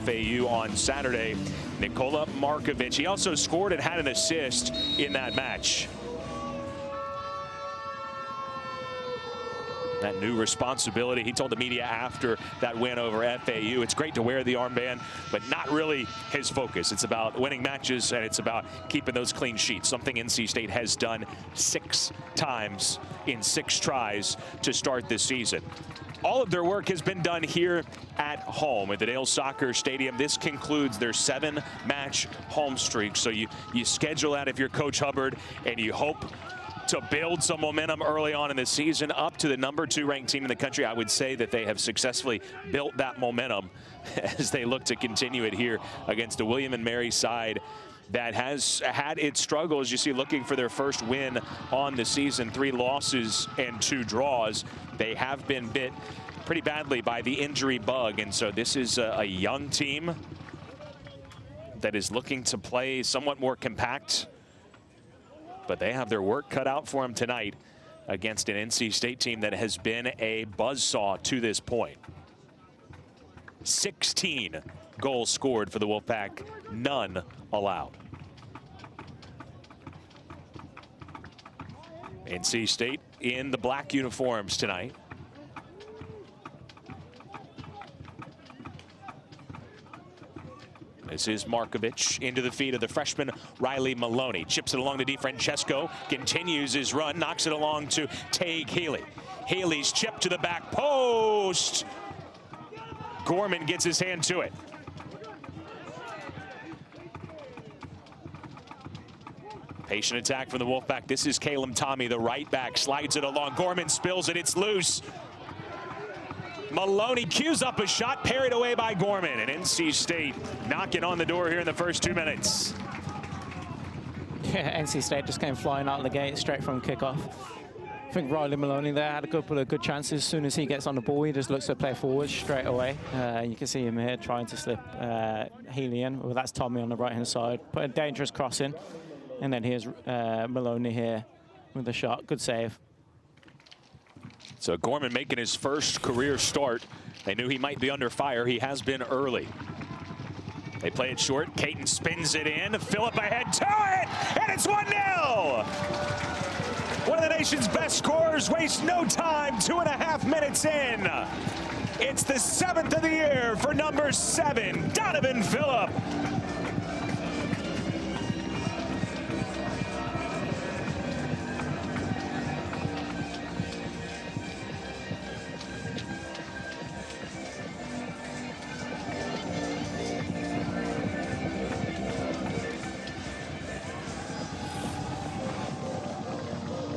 FAU on Saturday. Nikola Markovic, he also scored and had an assist in that match. That new responsibility. He told the media after that win over FAU, it's great to wear the armband, but not really his focus. It's about winning matches, and it's about keeping those clean sheets, something NC State has done 6 times in 6 tries to start this season. All of their work has been done here at home at the Dale Soccer Stadium. This concludes their 7-match home streak. So you schedule that if you're Coach Hubbard, and you hope to build some momentum early on in the season up to the #2 ranked team in the country. I would say that they have successfully built that momentum as they look to continue it here against the William and Mary side that has had its struggles. You see, looking for their first win on the season, 3 losses and 2 draws. They have been bit pretty badly by the injury bug, and so this is a young team that is looking to play somewhat more compact. But they have their work cut out for them tonight against an NC State team that has been a buzzsaw to this point. 16 goals scored for the Wolfpack, none allowed. NC State in the black uniforms tonight. This is Markovic into the feet of the freshman Riley Maloney. Chips it along to DiFrancesco. Continues his run. Knocks it along to Tague Healy. Healy's chip to the back post. Gorman gets his hand to it. Patient attack from the Wolfpack. This is Caleb Tommy, the right back. Slides it along. Gorman spills it. It's loose. Maloney cues up a shot, parried away by Gorman, and NC State knocking on the door here in the first 2 minutes. Yeah, NC State just came flying out of the gate straight from kickoff. I think Riley Maloney there had a couple of good chances. As soon as he gets on the ball, he just looks to play forward straight away. You can see him here trying to slip Healy in. Well, that's Tommy on the right-hand side. Put a dangerous cross in. And then here's Maloney here with the shot. Good save. So Gorman making his first career start. They knew he might be under fire. He has been early. They play it short. Caton spins it in. Phillip ahead to it, and it's 1-0. One of the nation's best scorers wastes no time. 2.5 minutes in. It's the 7th of the year for number 7, Donavan Phillip.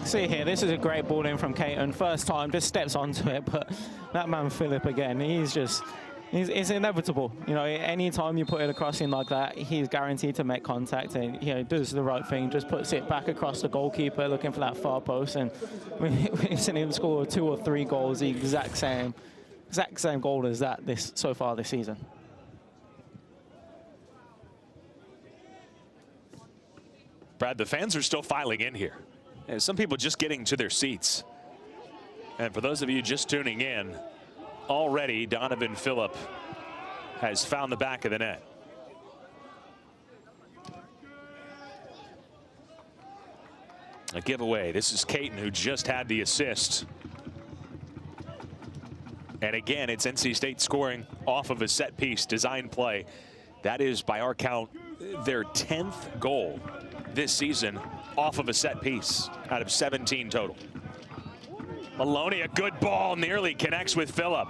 See here, this is a great ball in from Caton. First time, just steps onto it, but that man Phillip again, it's inevitable. You know, anytime you put it across him like that, he's guaranteed to make contact, and does the right thing, just puts it back across the goalkeeper, looking for that far post, and we've seen him score 2 or 3 goals, the exact same goal as that so far this season. Brad, the fans are still filing in here. And some people just getting to their seats. And for those of you just tuning in, already Donavan Phillip has found the back of the net. A giveaway. This is Caton, who just had the assist. And again, it's NC State scoring off of a set piece design play. That is, by our count, their 10th goal this season off of a set piece out of 17 total. Maloney, a good ball, nearly connects with Phillip.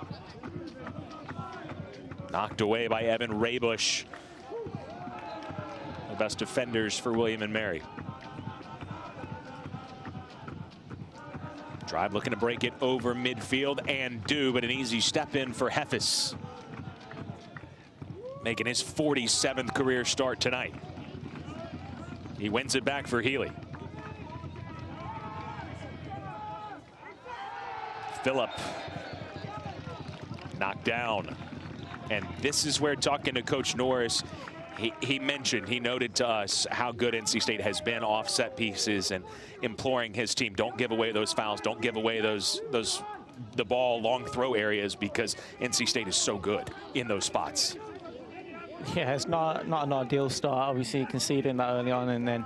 Knocked away by Evan Raybush. The best defenders for William and Mary. Drive looking to break it over midfield and but an easy step in for Heffis. Making his 47th career start tonight. He wins it back for Healy. Phillip knocked down. And this is where, talking to Coach Norris, he noted to us how good NC State has been off set pieces, and imploring his team, don't give away those fouls, don't give away the ball long throw areas, because NC State is so good in those spots. Yeah, it's not an ideal start. Obviously, conceding that early on and then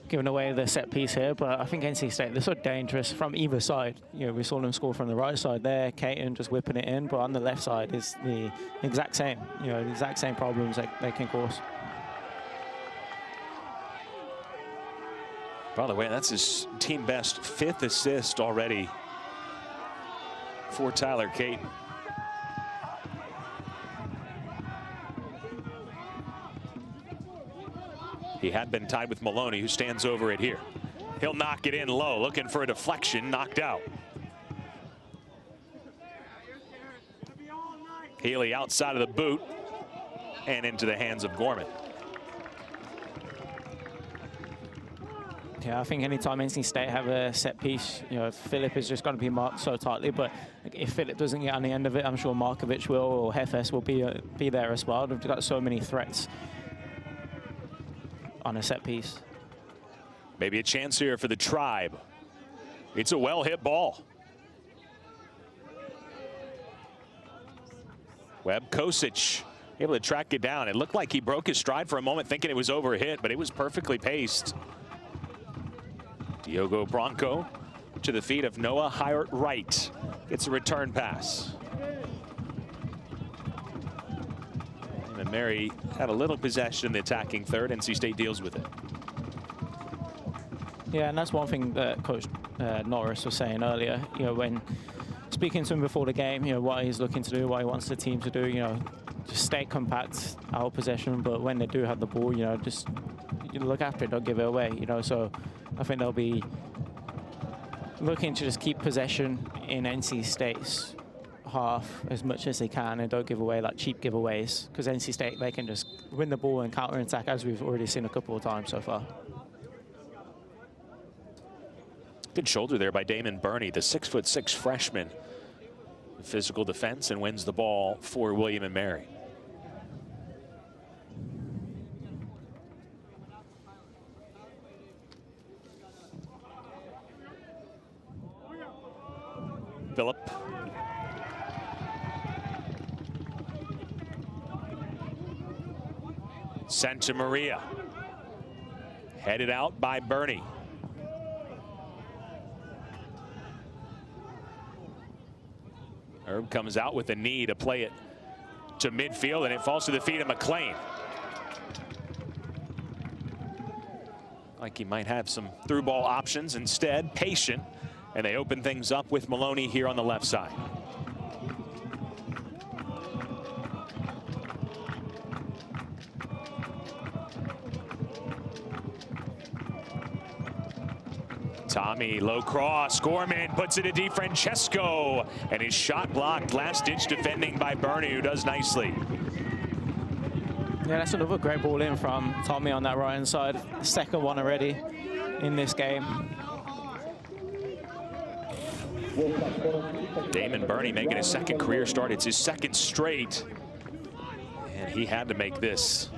giving away the set piece here. But I think NC State, they're so dangerous from either side. You know, we saw them score from the right side there, Caton just whipping it in. But on the left side is the exact same, you know, the exact same problems that they can cause. By the way, that's his team best 5th assist already for Tyler Caton. He had been tied with Maloney, who stands over it here. He'll knock it in low, looking for a deflection, knocked out. Healy outside of the boot and into the hands of Gorman. Yeah, I think anytime NC State have a set piece, you know, Phillip is just going to be marked so tightly. But if Phillip doesn't get on the end of it, I'm sure Markovic will, or Hefes will be there as well. They've got so many threats on a set piece. Maybe a chance here for the Tribe. It's a well-hit ball. Webb Kosic able to track it down. It looked like he broke his stride for a moment, thinking it was over a hit, but it was perfectly paced. Diogo Bronco to the feet of Noah Hyatt-Wright. Gets a return pass. And Mary had a little possession in the attacking third. NC State deals with it. Yeah, and that's one thing that Coach Norris was saying earlier. You know, when speaking to him before the game, you know, what he's looking to do, what he wants the team to do, you know, just stay compact, out possession, but when they do have the ball, you know, just look after it, don't give it away, you know. So I think they'll be looking to just keep possession in NC State's half as much as they can and don't give away like cheap giveaways, because NC State, they can just win the ball and counter attack, as we've already seen a couple of times so far. Good shoulder there by Damon Burney, the 6'6" freshman. Physical defense, and wins the ball for William and Mary. Phillip. Santa Maria. Headed out by Burney. Herb comes out with a knee to play it to midfield, and it falls to the feet of McLean. Like he might have some through ball options instead, patient, and they open things up with Maloney here on the left side. Tommy, low cross, Gorman puts it to DiFrancesco, and his shot blocked. Last-ditch defending by Burney, who does nicely. Yeah, that's another great ball in from Tommy on that right-hand side. Second one already in this game. Damon Burney making his second career start. It's his second straight, and he had to make this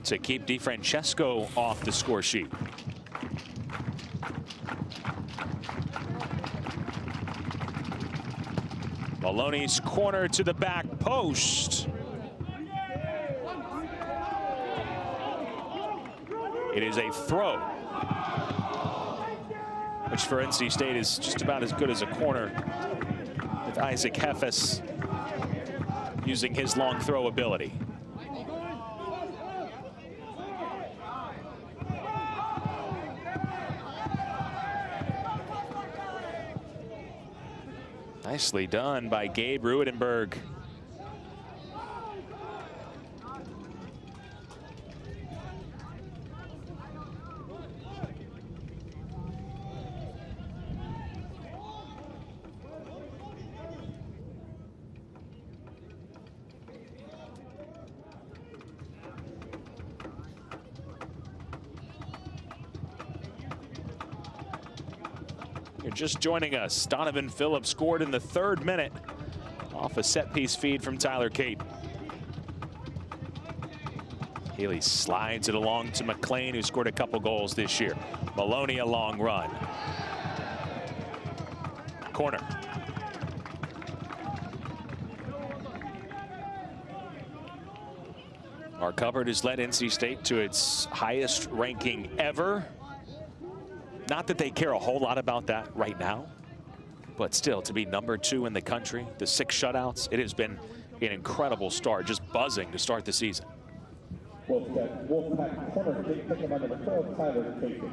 to keep DiFrancesco off the score sheet. Maloney's corner to the back post. It is a throw, which for NC State is just about as good as a corner, with Isaac Hefes using his long throw ability. Nicely done by Gabe Rudenberg. You're just joining us. Donavan Phillip scored in the 3rd minute off a set-piece feed from Tyler Caton. Healy slides it along to McLean, who scored a couple goals this year. Maloney, a long run. Corner. Mark Hubbard has led NC State to its highest ranking ever. Not that they care a whole lot about that right now, but still, to be #2 in the country, the 6 shutouts, it has been an incredible start, just buzzing to start the season. Wolfpack corner kick taken by number 12, Tyler Casey.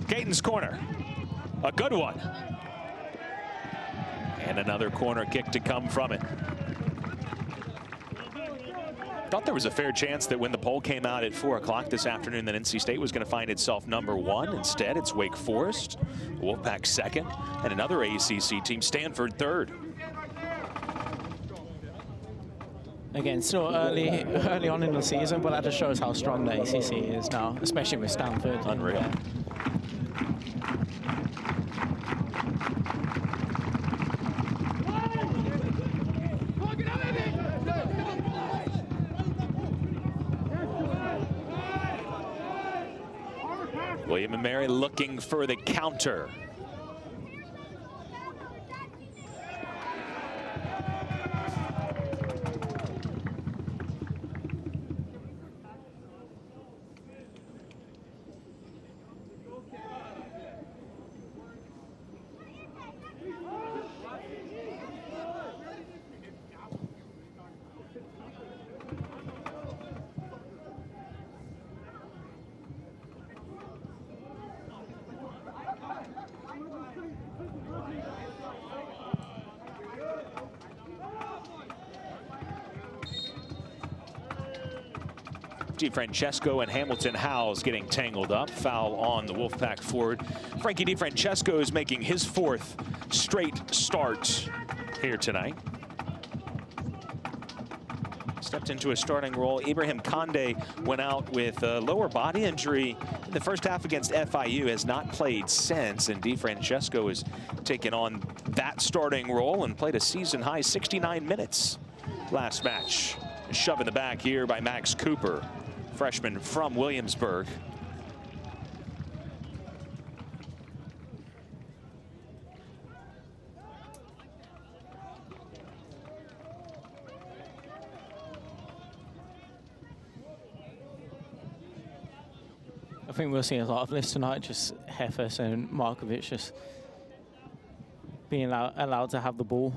Caton's corner, a good one. And another corner kick to come from it. Thought there was a fair chance that when the poll came out at 4 o'clock this afternoon that NC State was going to find itself #1. Instead, it's Wake Forest, Wolfpack 2nd, and another ACC team, Stanford, 3rd. Again, still early on in the season, but that just shows how strong the ACC is now, especially with Stanford. Unreal. William and Mary looking for the counter. DiFrancesco and Hamilton Howes getting tangled up. Foul on the Wolfpack forward. Frankie DiFrancesco is making his 4th straight start here tonight. Stepped into a starting role. Ibrahim Kande went out with a lower body injury in the first half against FIU, has not played since, and DiFrancesco has taken on that starting role and played a season-high 69 minutes last match. A shove in the back here by Max Cooper, freshman from Williamsburg. I think we'll see a lot of this tonight, just Hefes and Markovic just being allowed to have the ball.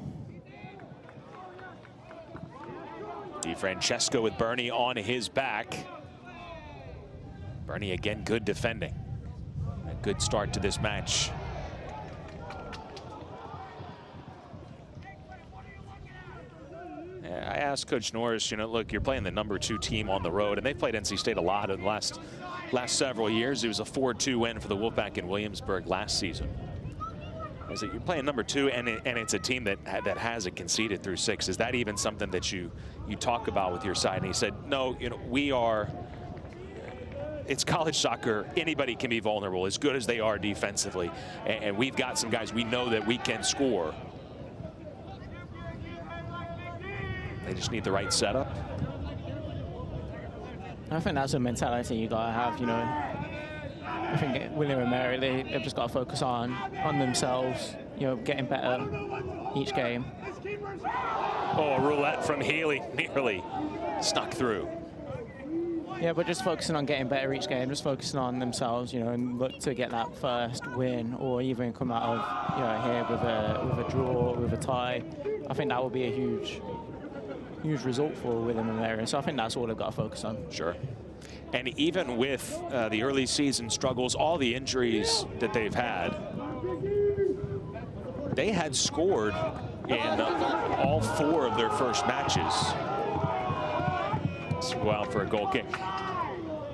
DiFrancesco with Bernie on his back. Bernie again, good defending. A good start to this match. I asked Coach Norris, you know, look, you're playing the #2 team on the road, and they played NC State a lot in the last several years. It was a 4-2 win for the Wolfpack in Williamsburg last season. I said, you're playing #2, and it's a team that hasn't conceded through 6. Is that even something that you talk about with your side? And he said, no, you know, we are. It's college soccer. Anybody can be vulnerable, as good as they are defensively, and we've got some guys we know that we can score. They just need the right setup. I think that's a mentality you gotta have, you know. I think William and Mary, they've just got to focus on themselves, you know, getting better each game. Oh, a roulette from Healy nearly snuck through. Yeah, but just focusing on getting better each game, just focusing on themselves, you know, and look to get that first win, or even come out of, you know, here with a draw, with a tie. I think that will be a huge result for William and Mary. So I think that's all they've got to focus on. Sure. And even with the early season struggles, all the injuries that they've had, they had scored in all 4 of their first matches. Let's go out for a goal kick.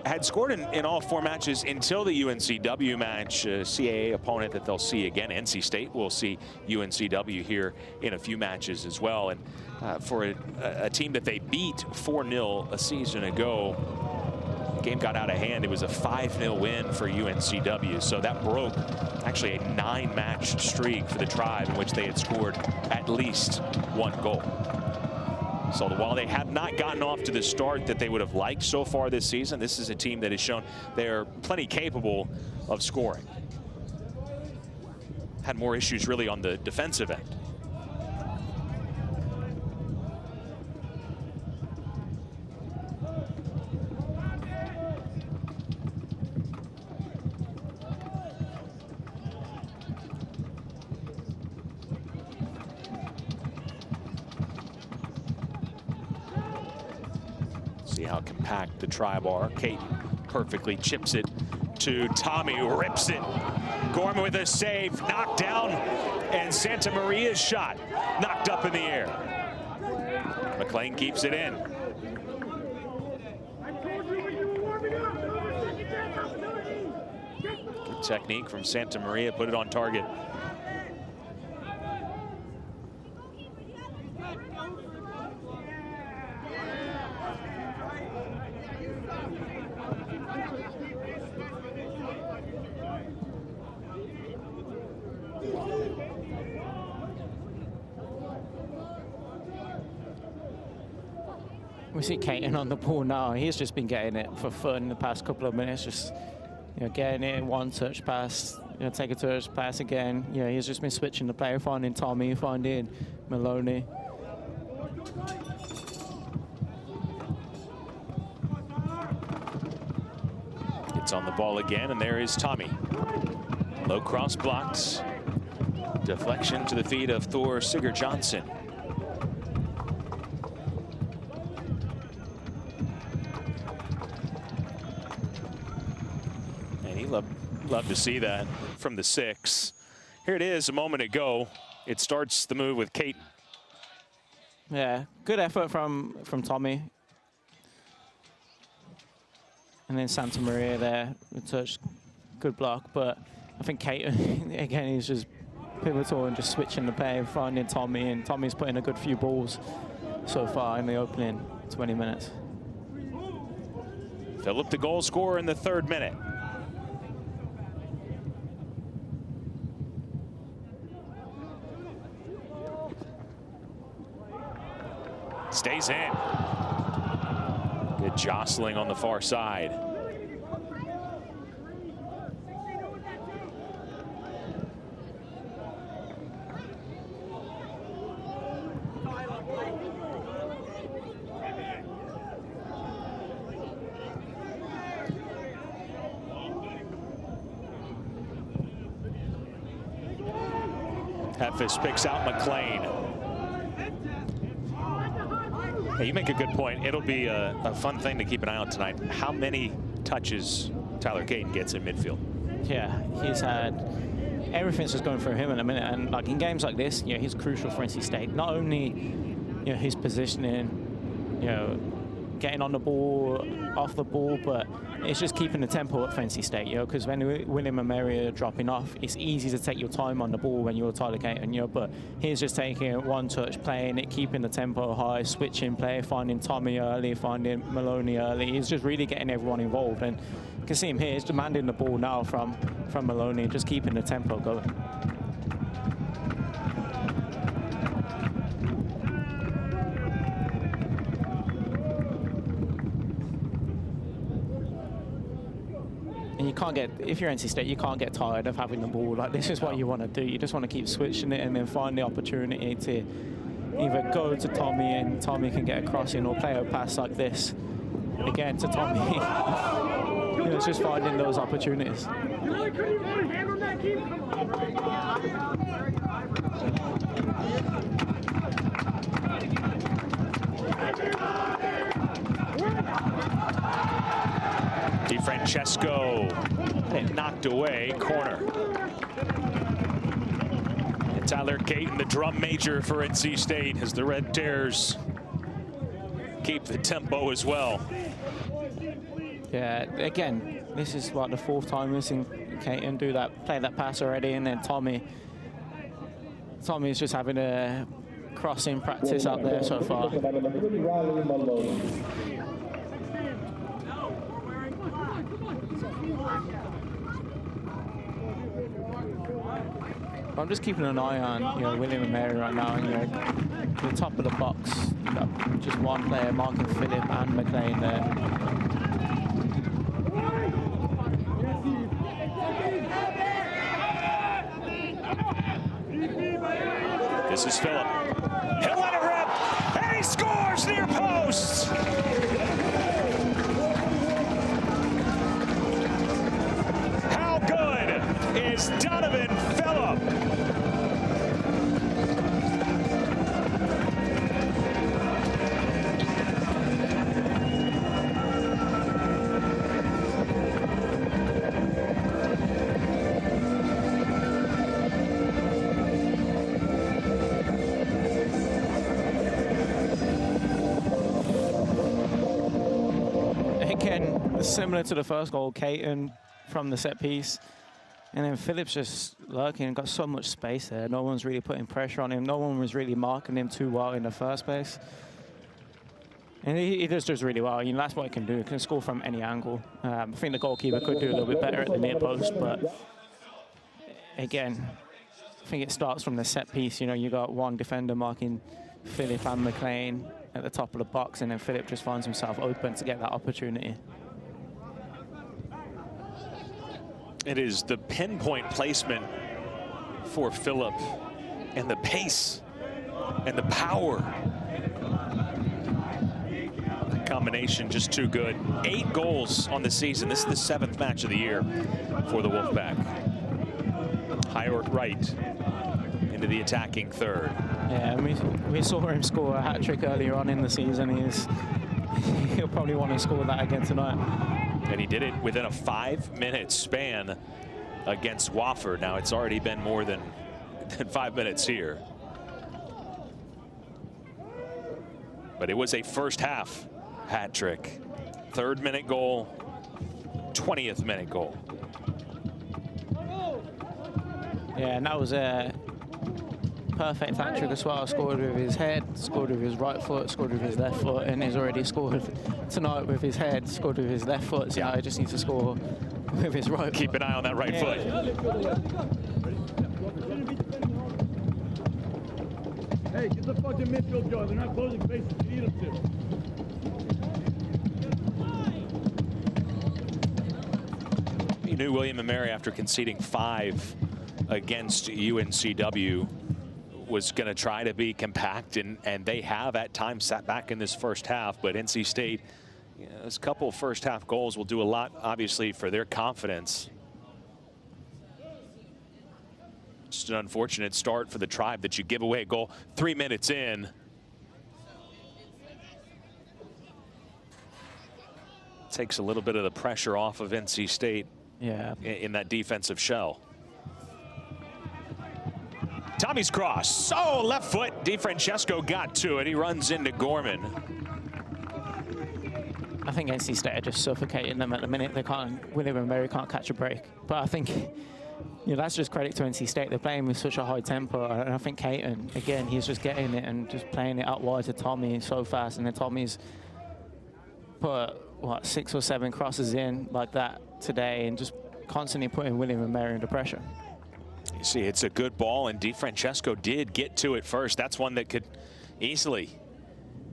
Had scored in all 4 matches until the UNCW match, CAA opponent that they'll see again. NC State will see UNCW here in a few matches as well. And for a team that they beat 4-0 a season ago, the game got out of hand. It was a 5-0 win for UNCW. So that broke actually a 9-match streak for the Tribe in which they had scored at least 1 goal. So while they have not gotten off to the start that they would have liked so far this season, this is a team that has shown they're plenty capable of scoring. Had more issues really on the defensive end. See how compact the tri-bar. Caton perfectly chips it to Tommy, who rips it. Gorman with a save, knocked down, and Santa Maria's shot knocked up in the air. McLean keeps it in. Good technique from Santa Maria, put it on target. We see Caton on the ball now. He's just been getting it for fun the past couple of minutes, just getting it in one touch pass, take a touch pass again. He's just been switching the play, finding Tommy, finding Maloney. Gets on the ball again, and there is Tommy. Low cross blocks. Deflection to the feet of Thor Sigurd-Johnson. Love to see that from the 6. Here it is a moment ago. It starts the move with Caton. Yeah, good effort from Tommy. And then Santa Maria there, with touch, good block. But I think Caton, again, he's just pivotal and just switching the play, finding Tommy. And Tommy's putting a good few balls so far in the opening 20 minutes. Phillip, the goal scorer in the 3rd minute. Stays in. Good jostling on the far side. Heffis picks out McLean. Hey, you make a good point. It'll be a fun thing to keep an eye on tonight. How many touches Tyler Caton gets in midfield? Yeah, he's had everything's just going for him in a minute, and like in games like this, he's crucial for NC State. Not only his positioning, getting on the ball, off the ball, but it's just keeping the tempo up for NC State, because when William and Mary are dropping off, it's easy to take your time on the ball when you're Tyler Caton, but he's just taking it one touch, playing it, keeping the tempo high, switching play, finding Tommy early, finding Maloney early. He's just really getting everyone involved, and you can see him here, he's demanding the ball now from Maloney, just keeping the tempo going. And you can't get, if you're NC State, you can't get tired of having the ball. Like, this is what you want to do. You just want to keep switching it and then find the opportunity to either go to Tommy and Tommy can get a crossing, or play a pass like this again to Tommy. It's just finding those opportunities. DiFrancesco, and knocked away, corner. And Tyler Caton, the drum major for NC State, as the Red Terrors keep the tempo as well. Yeah, again, this is what the 4th time we've seen Caton play that pass already, and then Tommy's just having a crossing practice out there so far. I'm just keeping an eye on, William and Mary right now, and the top of the box, you've got just one player marking Phillip and McLean there. This is Phillip. He'll let it rip, and he scores near post. How good is Donavan Phillip? Again, similar to the first goal, Caton from the set piece. And then Phillip's just lurking, got so much space there. No one's really putting pressure on him. No one was really marking him too well in the first place. And he just does really well. That's what he can do. He can score from any angle. I think the goalkeeper could do a little bit better at the near post, but again, I think it starts from the set piece. You got one defender marking Phillip and McLean at the top of the box, and then Phillip just finds himself open to get that opportunity. It is the pinpoint placement for Phillip, and the pace and the power. The combination just too good. 8 goals on the season. This is the 7th match of the year for the Wolfpack. Higher right into the attacking third. Yeah, we saw him score a hat-trick earlier on in the season. He'll probably want to score that again tonight. And he did it within a 5-minute span against Wofford. Now it's already been more than 5 minutes here. But it was a first half hat trick. 3rd minute goal, 20th minute goal. Yeah, and that was a perfect hat trick as well. Scored with his head, scored with his right foot, scored with his left foot, and he's already scored tonight with his head, scored with his left foot. So now he just needs to score with his right foot. Keep an eye on that right foot. Hey, get the fucking midfield going. They're not closing faces. You need them to. You knew William and Mary, after conceding 5 against UNCW, was going to try to be compact, and they have at times sat back in this first half. But NC State, this couple of first half goals will do a lot, obviously, for their confidence. Just an unfortunate start for the Tribe that you give away a goal 3 minutes in. Takes a little bit of the pressure off of NC State. Yeah. In that defensive shell. Tommy's cross. Oh, left foot. DiFrancesco got to it. He runs into Gorman. I think NC State are just suffocating them at the minute. They can't. William and Mary can't catch a break. But I think, that's just credit to NC State. They're playing with such a high tempo, and I think Caton, again, he's just getting it and just playing it out wide to Tommy so fast. And then Tommy's put 6 or 7 crosses in like that today, and just constantly putting William and Mary under pressure. You see, it's a good ball, and DiFrancesco did get to it first. That's one that could easily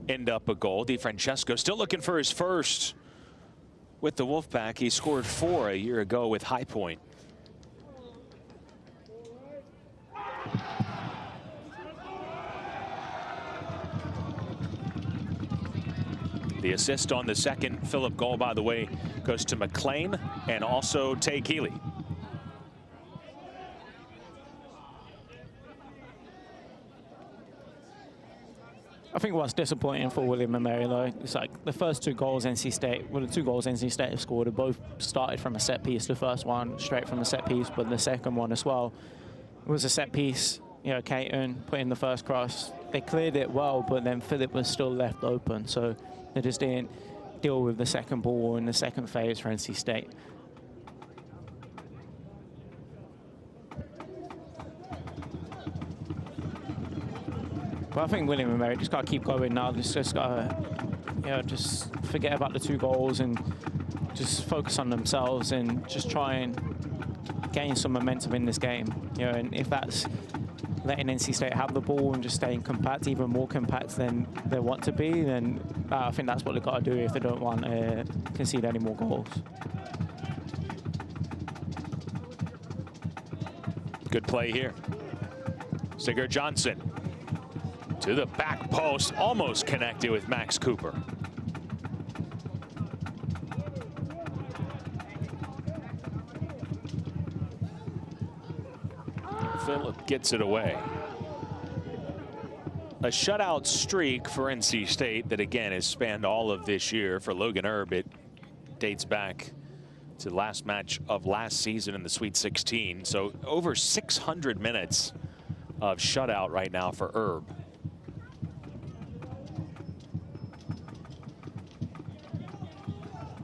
end up a goal. DiFrancesco still looking for his first with the Wolfpack. He scored 4 a year ago with High Point. The assist on the second Phillip goal, by the way, goes to McLean and also Tay Keeley. I think what's disappointing for William and Mary, though, it's like the first 2 goals NC State, the 2 goals NC State have scored have both started from a set piece. The first one straight from a set piece, but the second one as well was a set piece. Caton put in the first cross. They cleared it well, but then Phillip was still left open. So they just didn't deal with the second ball in the second phase for NC State. But I think William and Mary just got to keep going now. Just got to, just forget about the 2 goals and just focus on themselves and just try and gain some momentum in this game. You know, and if that's letting NC State have the ball and just staying compact, even more compact than they want to be, then I think that's what they've got to do if they don't want to concede any more goals. Good play here. Sigurd Johnson to the back post, almost connected with Max Cooper. Phillip gets it away. A shutout streak for NC State that again has spanned all of this year. For Logan Erb, it dates back to the last match of last season in the Sweet 16. So over 600 minutes of shutout right now for Erb.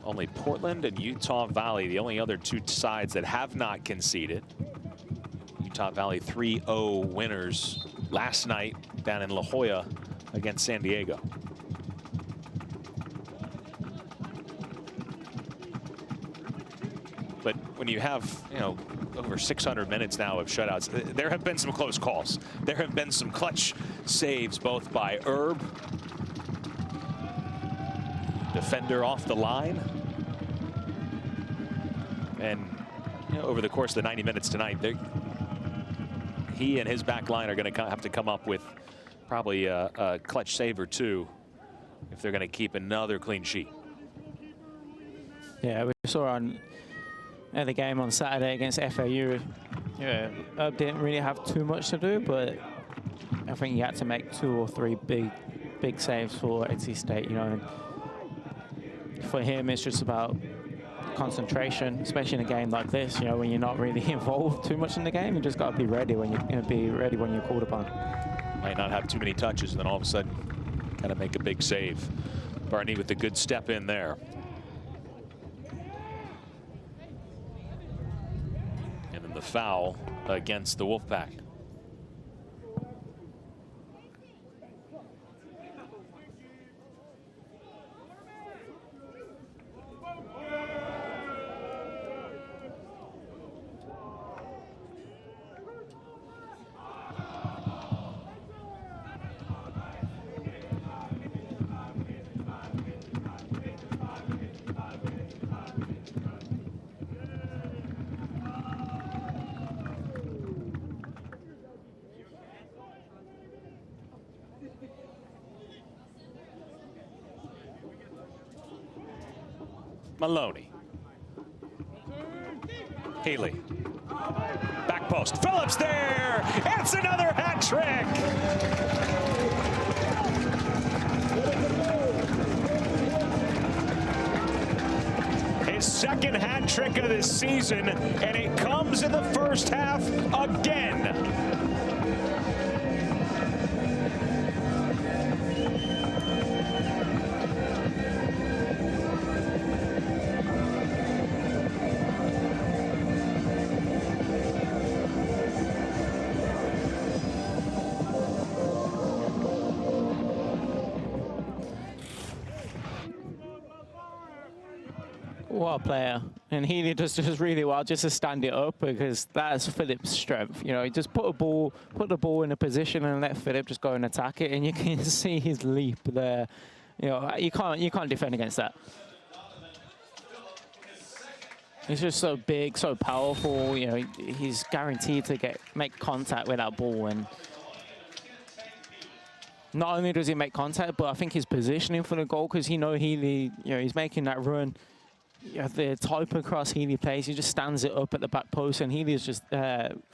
Only Portland and Utah Valley, the only other two sides that have not conceded. Utah Valley 3-0 winners last night down in La Jolla against San Diego. But when you have, you know, over 600 minutes now of shutouts, there have been some close calls. There have been some clutch saves, both by Erb, defender off the line, and you know, over the course of the 90 minutes tonight, he and his back line are going to have to come up with probably a clutch save or two if they're going to keep another clean sheet. Yeah, we saw on the game on Saturday against FAU. Yeah, Erb didn't really have too much to do, but I think he had to make 2 or 3 big saves for NC State. You know, and for him, it's just about concentration, especially in a game like this. You know, when you're not really involved too much in the game, you just got to be ready when you're called upon. Might not have too many touches, and then all of a sudden, kind of make a big save. Barney with a good step in there. And then the foul against the Wolfpack. Maloney. Healy. Back post. Phillips there. It's another hat trick. His second hat trick of this season, and it comes in the first half again. What a player. And he does really well just to stand it up, because that's Philip's strength. You know, he just put the ball in a position and let Philip just go and attack it, and you can see his leap there. You know, you can't defend against that. He's just so big, so powerful. You know, he's guaranteed to make contact with that ball, and not only does he make contact, but I think his positioning for the goal, because he's making that run. Yeah, the type of cross Healy plays, he just stands it up at the back post, and Healy's just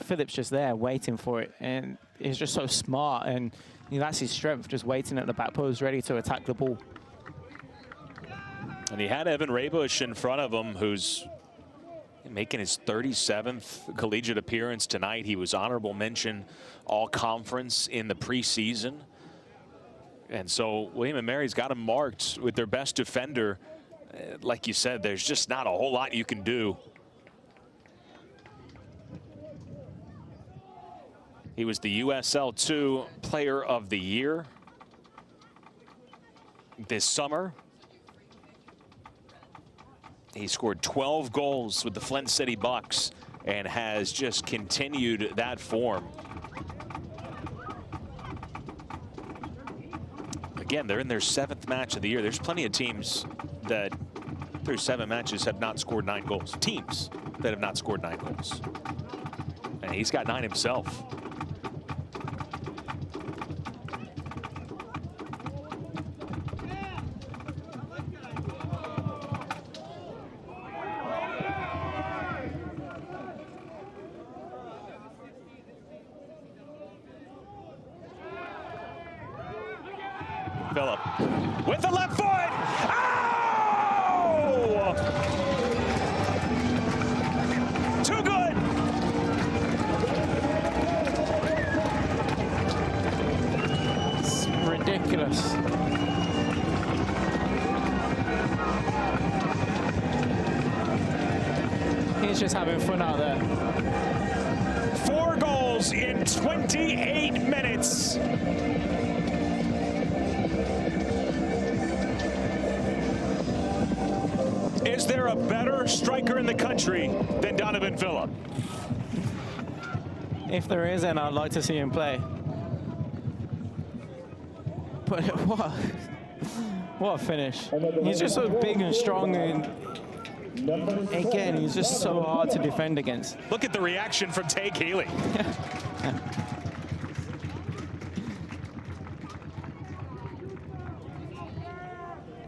Philip's just there waiting for it, and he's just so smart, and that's his strength, just waiting at the back post, ready to attack the ball. And he had Evan Raybush in front of him, who's making his 37th collegiate appearance tonight. He was honorable mention all-conference in the preseason, and so William & Mary's got him marked with their best defender. Like you said, there's just not a whole lot you can do. He was the USL2 Player of the Year this summer. He scored 12 goals with the Flint City Bucks and has just continued that form. Again, they're in their 7th match of the year. There's plenty of teams that through 7 matches have not scored 9 goals. Teams that have not scored 9 goals. And he's got 9 himself. Phillip with the left foot. Oh! Too good. It's ridiculous. He's just having fun out there. 4 goals in 28 minutes. Is there a better striker in the country than Donavan Phillip? If there is, then I'd like to see him play. But what a finish. He's just so big and strong, and again, he's just so hard to defend against. Look at the reaction from Tay Keeley.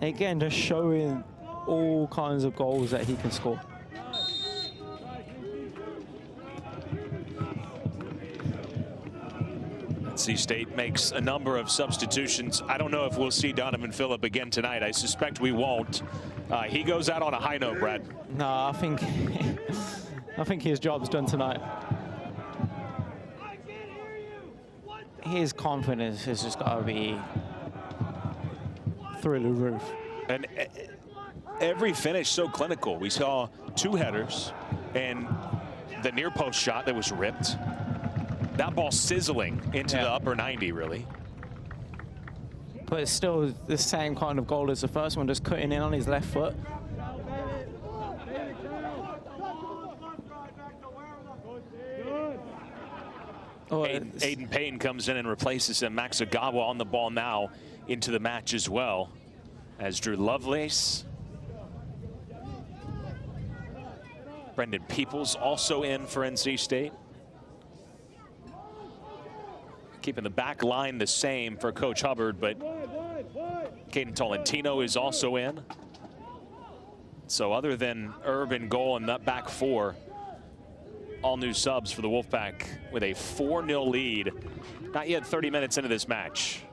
Again, just showing all kinds of goals that he can score. NC State makes a number of substitutions. I don't know if we'll see Donavan Phillip again tonight. I suspect we won't. He goes out on a high note, Brad. No, I think his job's done tonight. His confidence has just got to be through the roof. And every finish so clinical. We saw 2 headers and the near post shot that was ripped. That ball sizzling into the upper 90, really. But it's still the same kind of goal as the first one, just cutting in on his left foot. Aiden Payne comes in and replaces him. Max Agawa on the ball now into the match as well as Drew Lovelace. Brendan Peoples also in for NC State. Keeping the back line the same for Coach Hubbard, but Caden Tolentino is also in. So other than Urban goal and that back 4, all new subs for the Wolfpack with a 4-0 lead. Not yet 30 minutes into this match.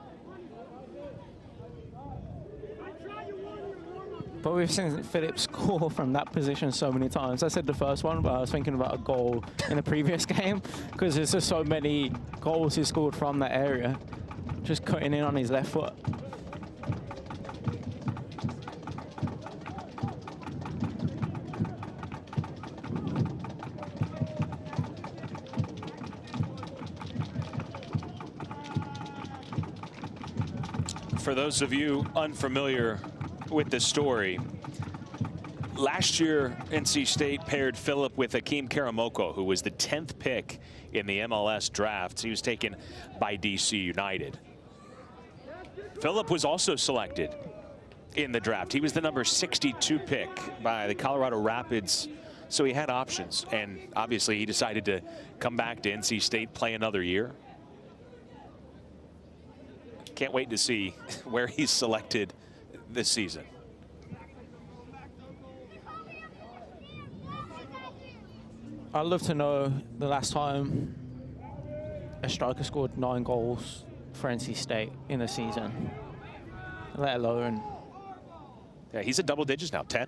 But we've seen Phillip score from that position so many times. I said the first one, but I was thinking about a goal in the previous game because there's just so many goals he scored from that area, just cutting in on his left foot. For those of you unfamiliar with this story, last year NC State paired Phillip with Hakeem Karamoko, who was the 10th pick in the MLS draft. He was taken by DC United. Phillip was also selected in the draft. He was the number 62 pick by the Colorado Rapids, so he had options, and obviously he decided to come back to NC State, play another year. Can't wait to see where he's selected this season. I'd love to know the last time a striker scored 9 goals for NC State in a season, let alone... Yeah, he's at double digits now, 10.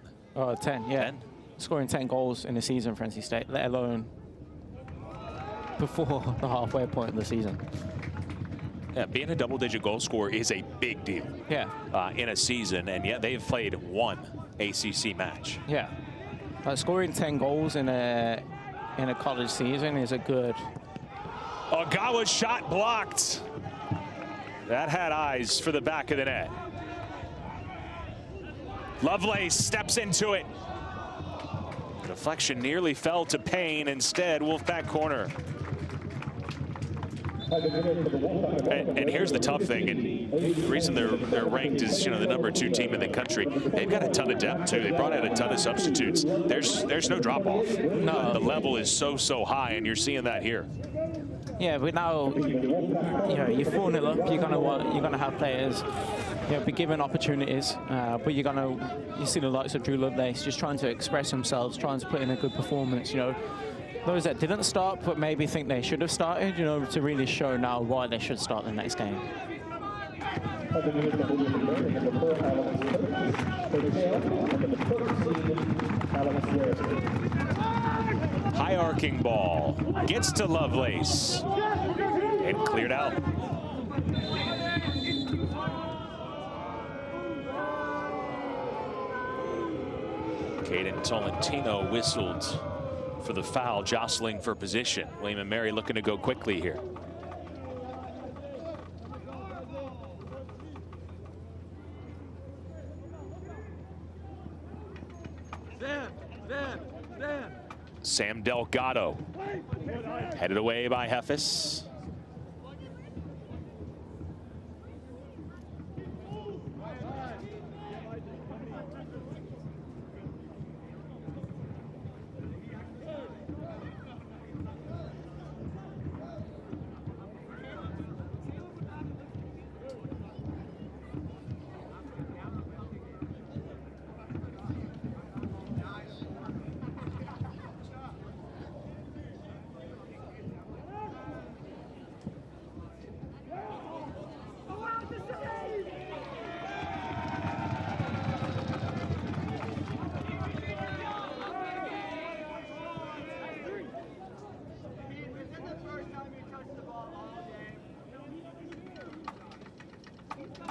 10, yeah. 10. Scoring 10 goals in a season for NC State, let alone before the halfway point of the season. Yeah, being a double-digit goal scorer is a big deal. Yeah. In a season, and yet they've played 1 ACC match. Yeah. Scoring 10 goals in a college season is a good... Agawa's shot blocked. That had eyes for the back of the net. Lovelace steps into it. The deflection nearly fell to Payne. Instead, Wolfpack corner. And here's the tough thing, and the reason they're ranked as, you know, the #2 team in the country. They've got a ton of depth too. They brought out a ton of substitutes. There's no drop off. No, the level is so high, and you're seeing that here. Yeah, but now, you know, you're 4-0 up. You're gonna have players, you know, be given opportunities, but you see the likes of Drew Lovelace just trying to express themselves, trying to put in a good performance. You know, those that didn't start but maybe think they should have started, you know, to really show now why they should start the next game. High arcing ball gets to Lovelace and cleared out. Caden Tolentino whistled for the foul, jostling for position. William & Mary looking to go quickly here. Sam Delgado headed away by Hefes.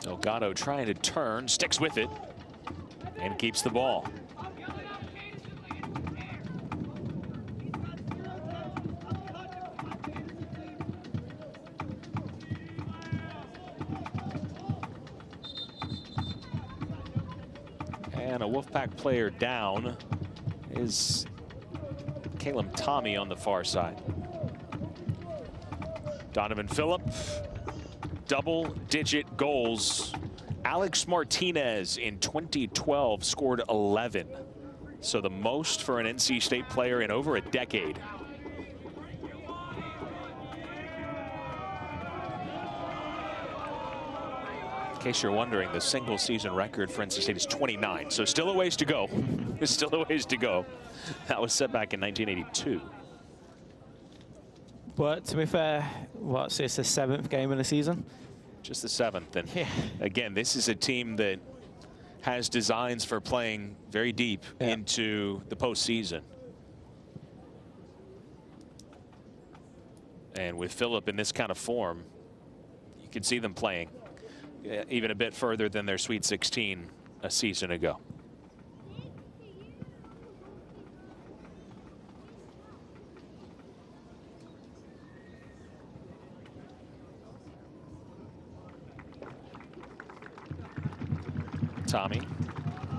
Delgado trying to turn, sticks with it, and keeps the ball. And a Wolfpack player down is Caleb Tommy on the far side. Donavan Phillip, double-digit goals. Alex Martinez in 2012 scored 11. So the most for an NC State player in over a decade. In case you're wondering, the single season record for NC State is 29. So still a ways to go. There's still a ways to go. That was set back in 1982. But to be fair, what's this, the 7th game of the season? Just the 7th. And again, this is a team that has designs for playing very deep into the postseason. And with Phillip in this kind of form, you can see them playing even a bit further than their Sweet 16 a season ago. Tommy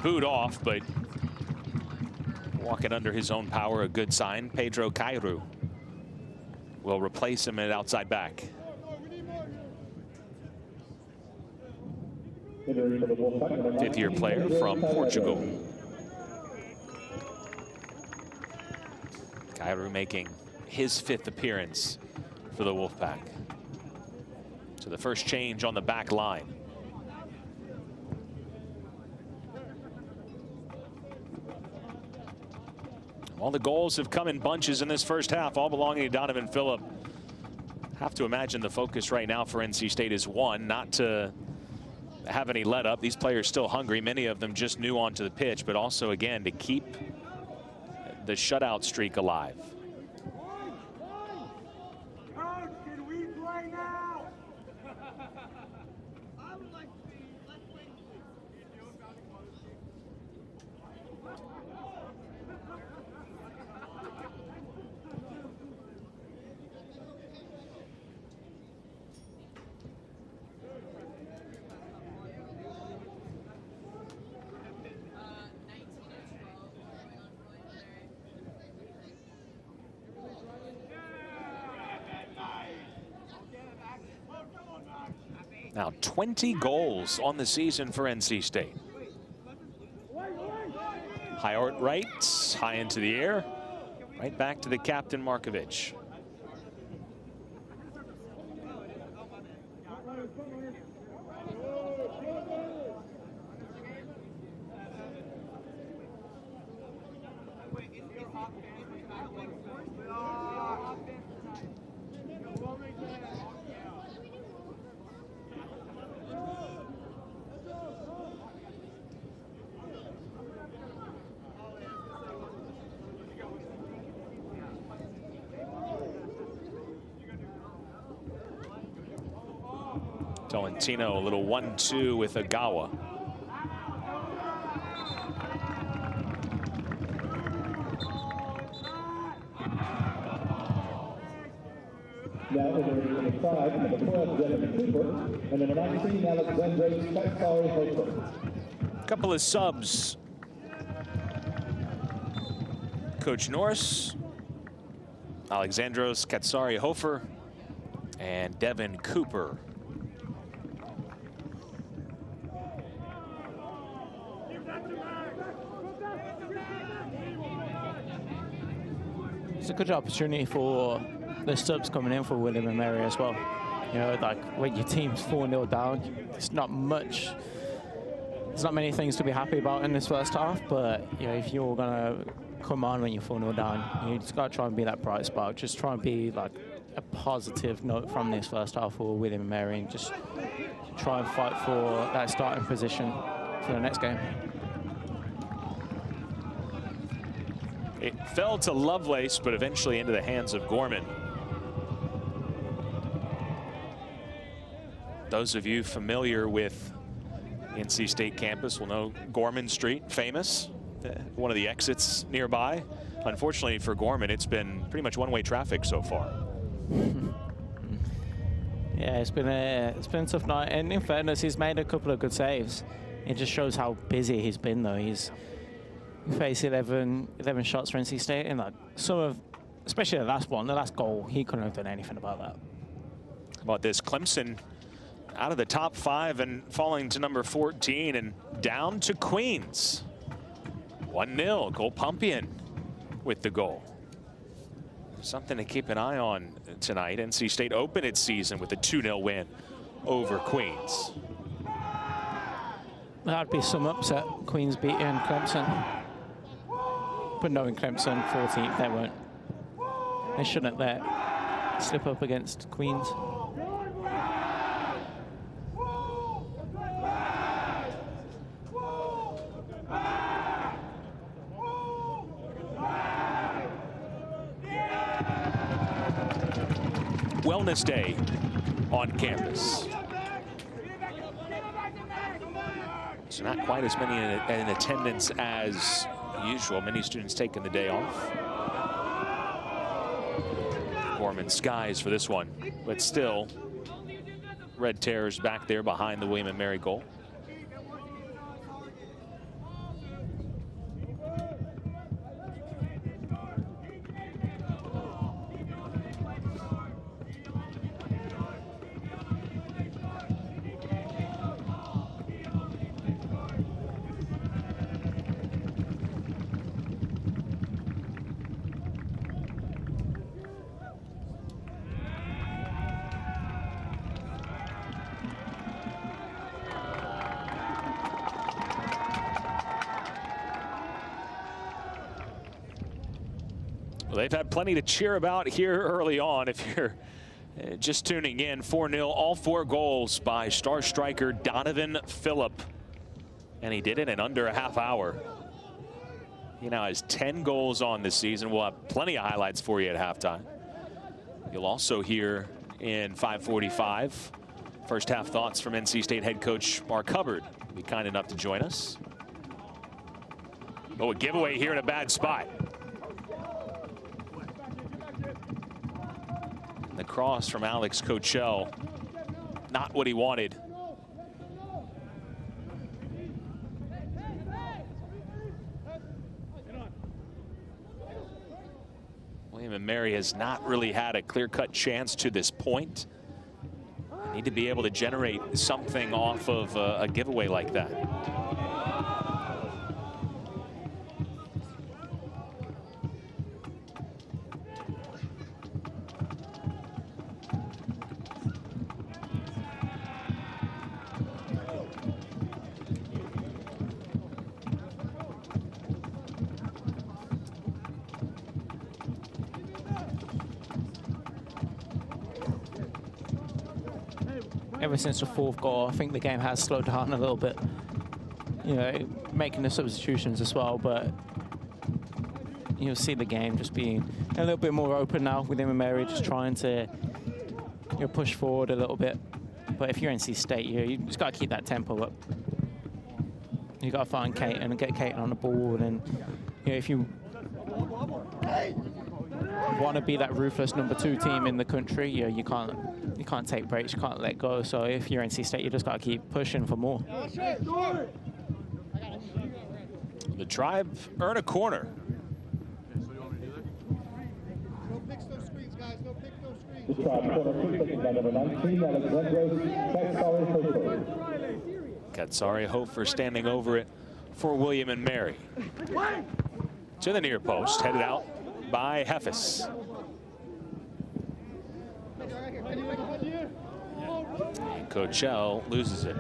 booed off, but walking under his own power, a good sign. Pedro Cairo will replace him at outside back. Fifth-year player from Portugal. Cairo making his 5th appearance for the Wolfpack. So the first change on the back line. All the goals have come in bunches in this first half, all belonging to Donavan Phillip. Have to imagine the focus right now for NC State is one, not to have any let up. These players still hungry, many of them just new onto the pitch, but also again to keep the shutout streak alive. Now 20 goals on the season for NC State. High out right, high into the air, right back to the captain Markovic. Tolentino, a little 1-2 with Agawa. Now over number 5, number 12, Donavan Phillip, and number 19, Alexandros. Couple of subs. Coach Norris, Alexandros Katsari-Hofer, and Devin Cooper. It's a good opportunity for the subs coming in for William and Mary as well. You know, like when your team's 4-0 down, it's not much. There's not many things to be happy about in this first half, but you know, if you're gonna come on when you're 4-0 down, you just gotta try and be that bright spark. Just try and be like a positive note from this first half for William and Mary, and just try and fight for that starting position for the next game. It fell to Lovelace, but eventually into the hands of Gorman. Those of you familiar with NC State campus will know Gorman Street, famous, one of the exits nearby. Unfortunately for Gorman, it's been pretty much one-way traffic so far. Yeah, it's been a tough night, and in fairness, he's made a couple of good saves. It just shows how busy he's been, though. He's faced 11 shots for NC State, and like some of, especially the last one, the last goal, he couldn't have done anything about that. How about this? Clemson out of the top 5 and falling to number 14 and down to Queens. 1-0, Golpumpian with the goal. Something to keep an eye on tonight. NC State opened its season with a 2-0 win over Queens. That'd be some upset, Queens beating Clemson. But knowing Clemson 14th, they won't. They shouldn't let slip up against Queens. Wellness Day on campus. So not quite as many in attendance as usual. Many students taking the day off. Gorman skies for this one, but still Red Terrors back there behind the William and Mary goal. Well, they've had plenty to cheer about here early on. If you're just tuning in, 4-0, all 4 goals by star striker Donavan Phillip. And he did it in under a half hour. He now has 10 goals on this season. We'll have plenty of highlights for you at halftime. You'll also hear in 5:45 first half thoughts from NC State head coach Mark Hubbard. He'll be kind enough to join us. Oh, a giveaway here in a bad spot. The cross from Alex Cochell, not what he wanted. William and Mary has not really had a clear-cut chance to this point. Need to be able to generate something off of a giveaway like that. Ever since the fourth goal, I think the game has slowed down a little bit. You know, making the substitutions as well, but you'll see the game just being a little bit more open now with him and Mary just trying to push forward a little bit. But if you're NC State, you just got to keep that tempo up. You got to find Caton and get Caton on the ball, and if you want to be that ruthless #2 team in the country, you can't take breaks, you can't let go. So if you're NC State, you just got to keep pushing for more. The Tribe earn a corner. The Tribe corner kick by number 19, Katsari Hofer standing over it for William and Mary. To the near post, headed out by Heffes. And Coachell loses it.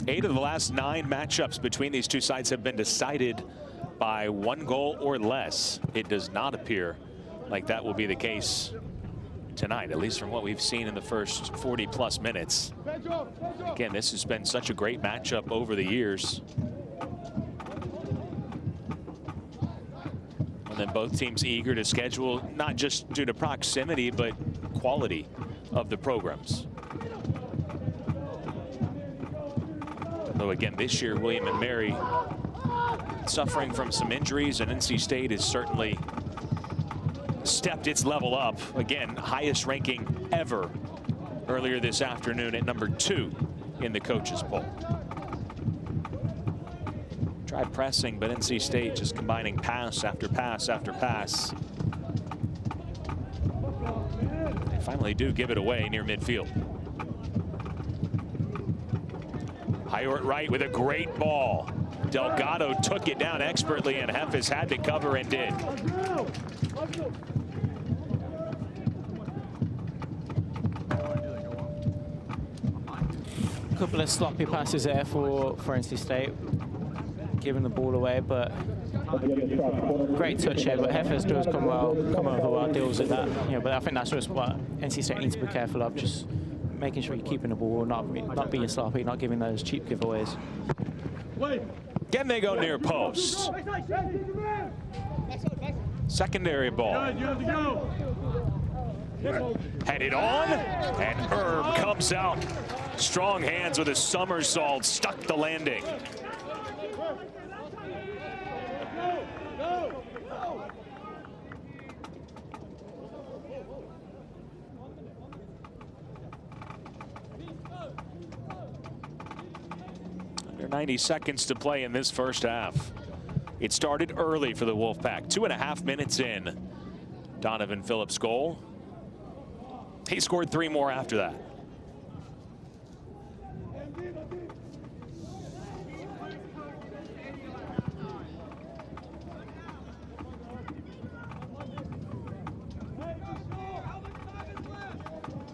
Eight of the last 9 matchups between these two sides have been decided by 1 goal or less. It does not appear like that will be the case tonight, at least from what we've seen in the first 40+ minutes. Again, this has been such a great matchup over the years. And then both teams eager to schedule, not just due to proximity, but quality of the programs. Though again, this year, William and Mary suffering from some injuries, and NC State has certainly stepped its level up. Again, highest ranking ever earlier this afternoon at #2 in the coaches poll. Tried pressing, but NC State just combining pass after pass after pass. They finally do give it away near midfield. Hyordt right with a great ball. Delgado took it down expertly, and Heffes had to cover and did. A couple of sloppy passes there for NC State, giving the ball away, but great touch here. But Heffes does come over well, deals with that. But I think that's just what NC State needs to be careful of, just making sure you're keeping the ball, not being sloppy, not giving those cheap giveaways. Again, they go near post. Secondary ball. Headed on, and Herb comes out. Strong hands with a somersault, stuck the landing. Under 90 seconds to play in this first half. It started early for the Wolfpack. 2.5 minutes in. Donavan Phillip's goal. He scored 3 more after that.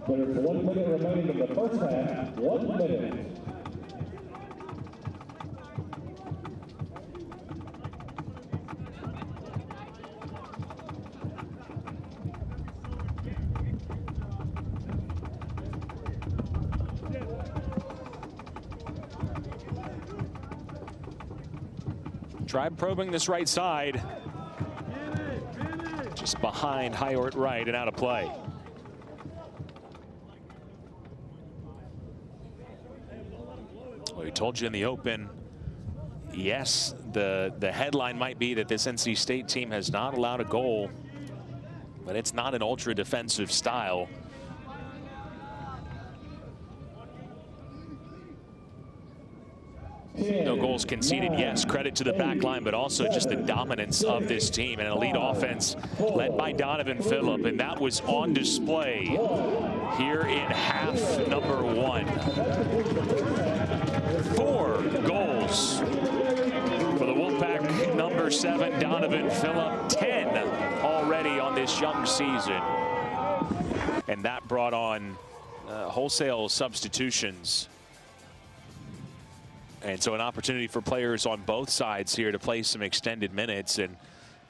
There's 1 minute remaining in the first half. 1 minute. Tribe probing this right side. Just behind Hyordt right and out of play. Well, we told you in the open, yes, the headline might be that this NC State team has not allowed a goal, but it's not an ultra defensive style. No goals conceded, yes. Credit to the back line, but also just the dominance of this team. An elite offense led by Donavan Phillip, and that was on display here in half number 1. 4 goals for the Wolfpack number 7, Donavan Phillip. 10 already on this young season. And that brought on wholesale substitutions. And so an opportunity for players on both sides here to play some extended minutes. And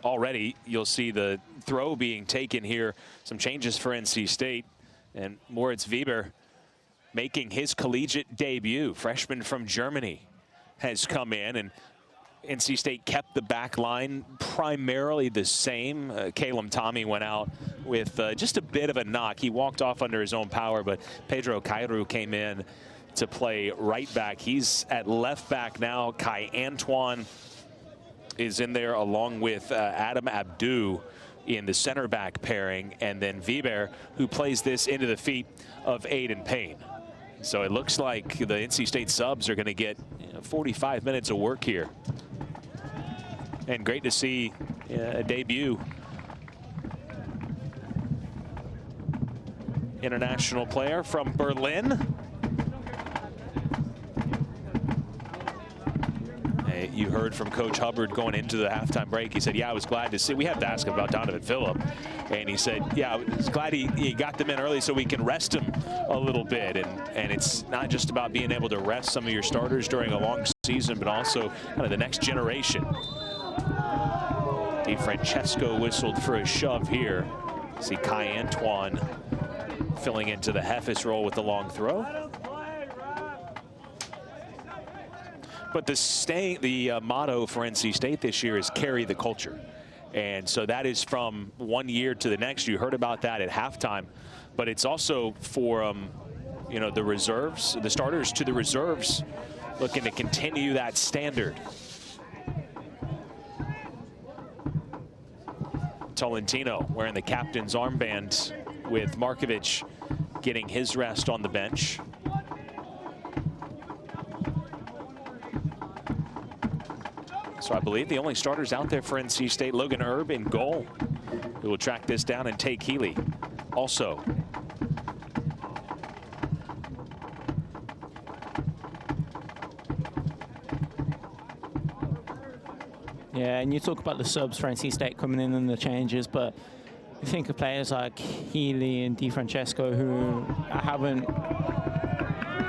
already you'll see the throw being taken here. Some changes for NC State. And Moritz Weber making his collegiate debut. Freshman from Germany has come in. And NC State kept the back line primarily the same. Caleb Tommy went out with just a bit of a knock. He walked off under his own power, but Pedro Cairo came in to play right back. He's at left back now. Kai Antoine is in there along with Adam Abdu in the center back pairing, and then Weber, who plays this into the feet of Aiden Payne. So it looks like the NC State subs are going to get 45 minutes of work here. And great to see a debut international player from Berlin. You heard from Coach Hubbard going into the halftime break. He said, yeah, I was glad to see. We have to ask him about Donavan Phillip. And he said, yeah, I was glad he got them in early so we can rest him a little bit. And it's not just about being able to rest some of your starters during a long season, but also kind of the next generation. DeFrancesco whistled for a shove here. See Kai Antoine filling into the Hefes role with the long throw. But the motto for NC State this year is carry the culture. And so that is from one year to the next. You heard about that at halftime. But it's also for, the reserves, the starters to the reserves, looking to continue that standard. Tolentino wearing the captain's armband with Markovic getting his rest on the bench. So I believe the only starters out there for NC State, Logan Erb in goal, who will track this down and take Healy. Also, yeah, and you talk about the subs for NC State coming in and the changes, but you think of players like Healy and DeFrancesco who haven't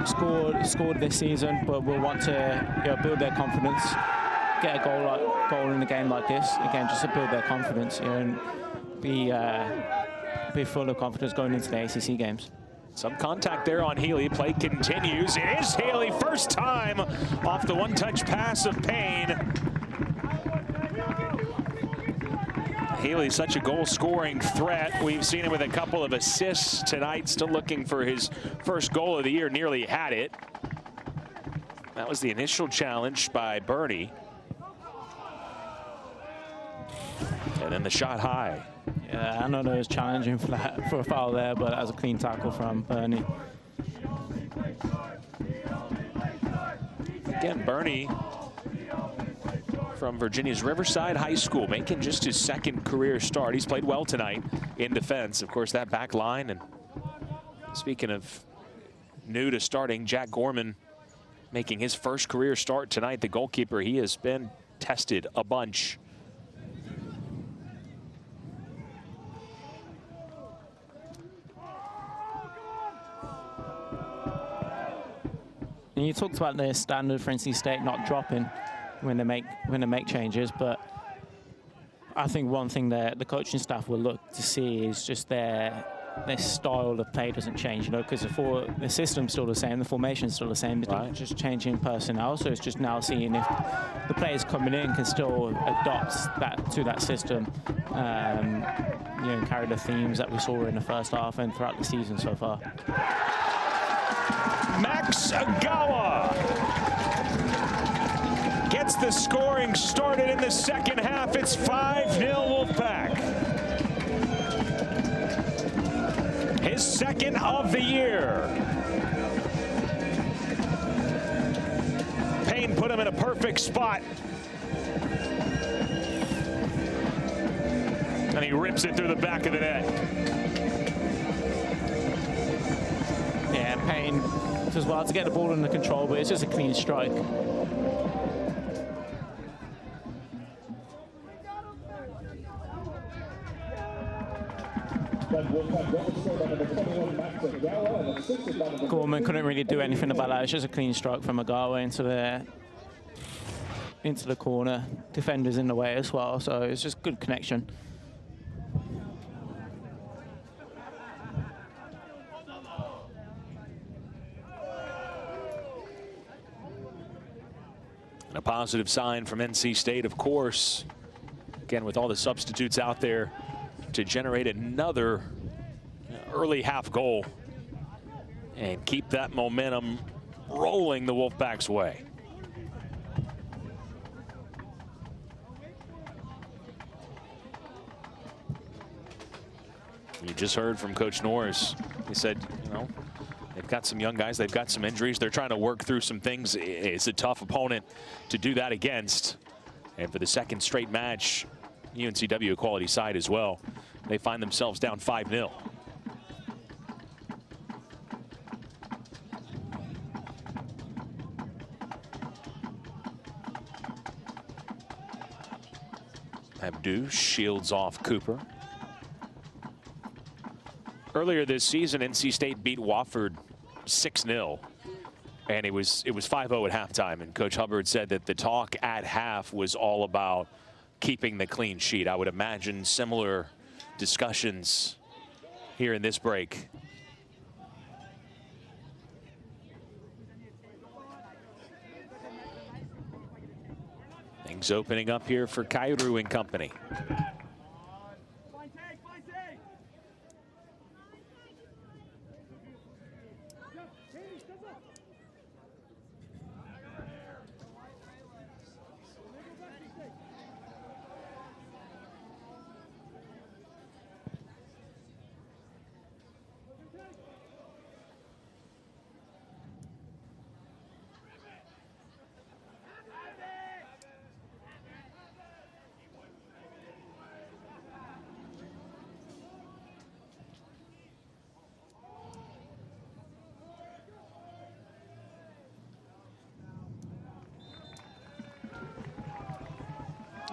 scored this season, but will want to build their confidence. Get a goal in a game like this, again, just to build their confidence and be full of confidence going into the ACC games. Some contact there on Healy. Play continues. It is Healy, first time off the one-touch pass of Payne. Healy's such a goal-scoring threat. We've seen him with a couple of assists tonight. Still looking for his first goal of the year. Nearly had it. That was the initial challenge by Bernie. And then the shot high. Yeah, I know that was challenging for a foul there, but that was a clean tackle from Bernie. Again, Bernie from Virginia's Riverside High School, making just his second career start. He's played well tonight in defense. Of course, that back line. And speaking of new to starting, Jack Gorman making his first career start tonight. The goalkeeper, he has been tested a bunch. And you talked about the standard for NC State not dropping when they make changes, but I think one thing that the coaching staff will look to see is just their style of play doesn't change, because the system's still the same, the formation's still the same, it's right. Just changing personnel. So it's just now seeing if the players coming in can still adopt that system, and carry the themes that we saw in the first half and throughout the season so far. Max Agawa gets the scoring started in the second half. It's 5-0 Wolfpack. His second of the year. Payne put him in a perfect spot. And he rips it through the back of the net. Yeah, Payne does well to get the ball under control, but it's just a clean strike. Gorman couldn't really do anything about that. It's just a clean strike from Magawa into the corner. Defenders in the way as well, so it's just good connection. And a positive sign from NC State, of course. Again, with all the substitutes out there to generate another early half goal and keep that momentum rolling the Wolfpack's way. You just heard from Coach Norris. He said, you know, they've got some young guys, they've got some injuries, they're trying to work through some things. It's a tough opponent to do that against. And for the second straight match, UNCW a quality side as well. They find themselves down 5-0. Abdu shields off Cooper. Earlier this season, NC State beat Wofford 6-0. And it was 5-0 at halftime. And Coach Hubbard said that the talk at half was all about keeping the clean sheet. I would imagine similar discussions here in this break. Things opening up here for Kairu and company.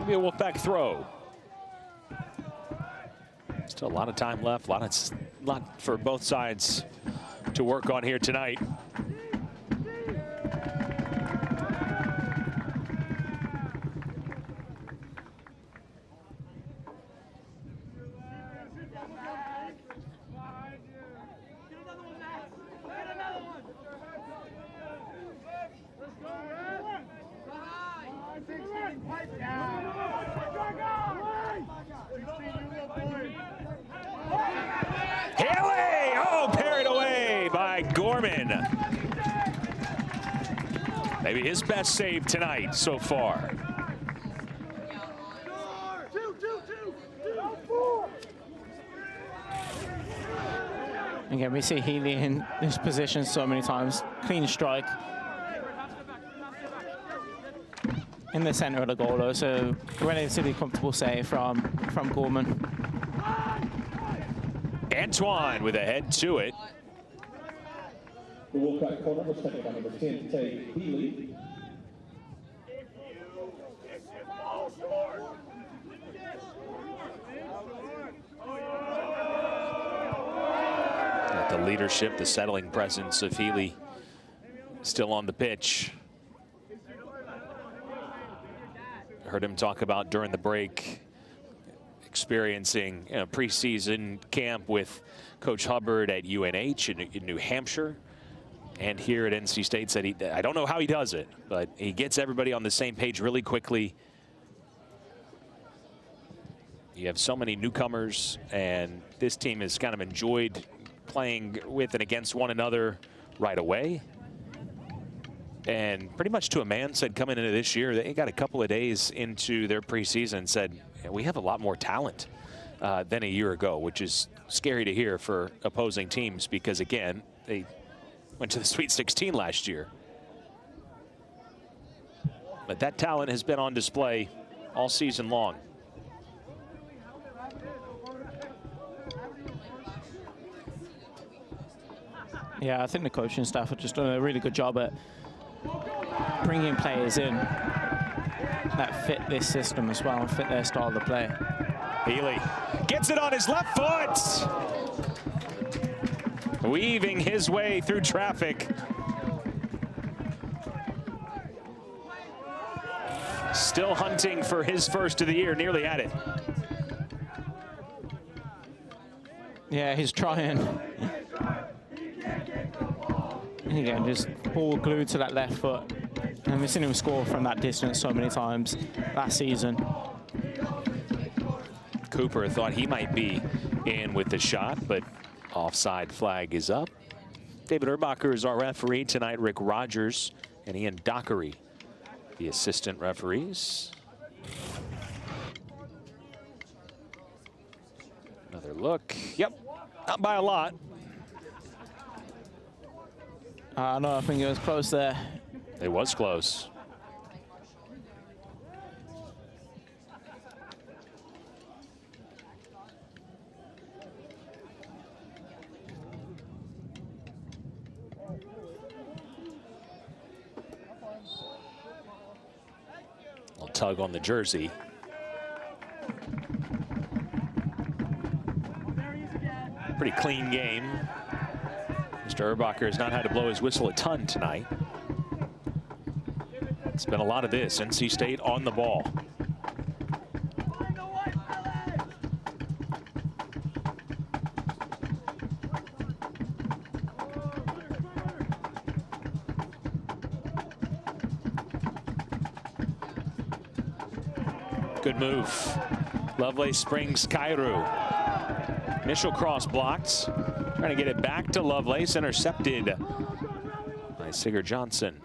Be a Wolfpack throw. Still a lot of time left, a lot for both sides to work on here tonight. Maybe his best save tonight so far. Again, we see Healy in this position so many times. Clean strike. In the center of the goal, though, so relatively comfortable save from Gorman. Antoine with a head to it. The Wolfpack corner was taken by number 10, Tay Healy. The leadership, the settling presence of Healy still on the pitch. Heard him talk about during the break experiencing preseason camp with Coach Hubbard at UNH in New Hampshire. And here at NC State said, I don't know how he does it, but he gets everybody on the same page really quickly. You have so many newcomers, and this team has kind of enjoyed playing with and against one another right away. And pretty much to a man said coming into this year, they got a couple of days into their preseason and said, we have a lot more talent than a year ago, which is scary to hear for opposing teams because, again, they went to the Sweet 16 last year. But that talent has been on display all season long. Yeah, I think the coaching staff have just done a really good job at bringing players in that fit this system as well and fit their style of play. Healy gets it on his left foot. Weaving his way through traffic. Still hunting for his first of the year, nearly at it. Yeah, he's trying. Again, just ball glued to that left foot. And we've seen him score from that distance so many times last season. Cooper thought he might be in with the shot, but offside flag is up. David Erbacher is our referee tonight. Rick Rogers and Ian Dockery, the assistant referees. Another look. Yep, not by a lot. No, I think it was close there. It was close. A tug on the jersey. Pretty clean game. Mr. Erbacher has not had to blow his whistle a ton tonight. It's been a lot of this. NC State on the ball. Good move. Lovelace springs Cairo. Initial cross blocked. Trying to get it back to Lovelace. Intercepted by Sigurd Johnson.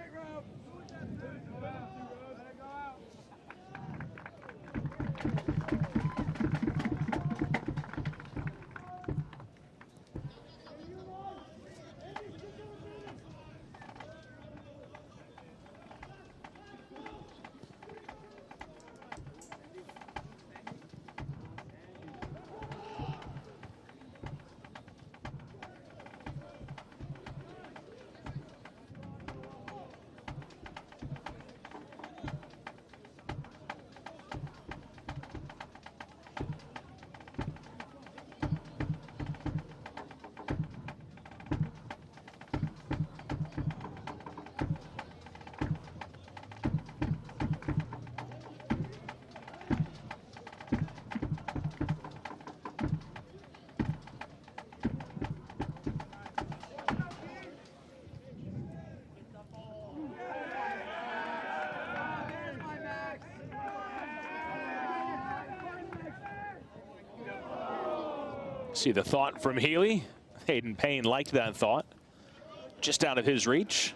See the thought from Healy. Hayden Payne liked that thought. Just out of his reach.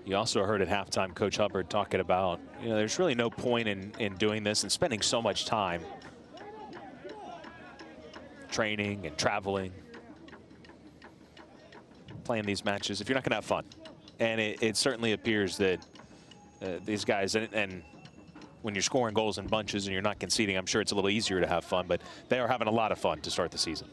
You also heard at halftime Coach Hubbard talking about, you know, there's really no point in doing this and spending so much time training and traveling, playing these matches if you're not going to have fun. And it certainly appears that these guys, and when you're scoring goals in bunches and you're not conceding, I'm sure it's a little easier to have fun, but they are having a lot of fun to start the season.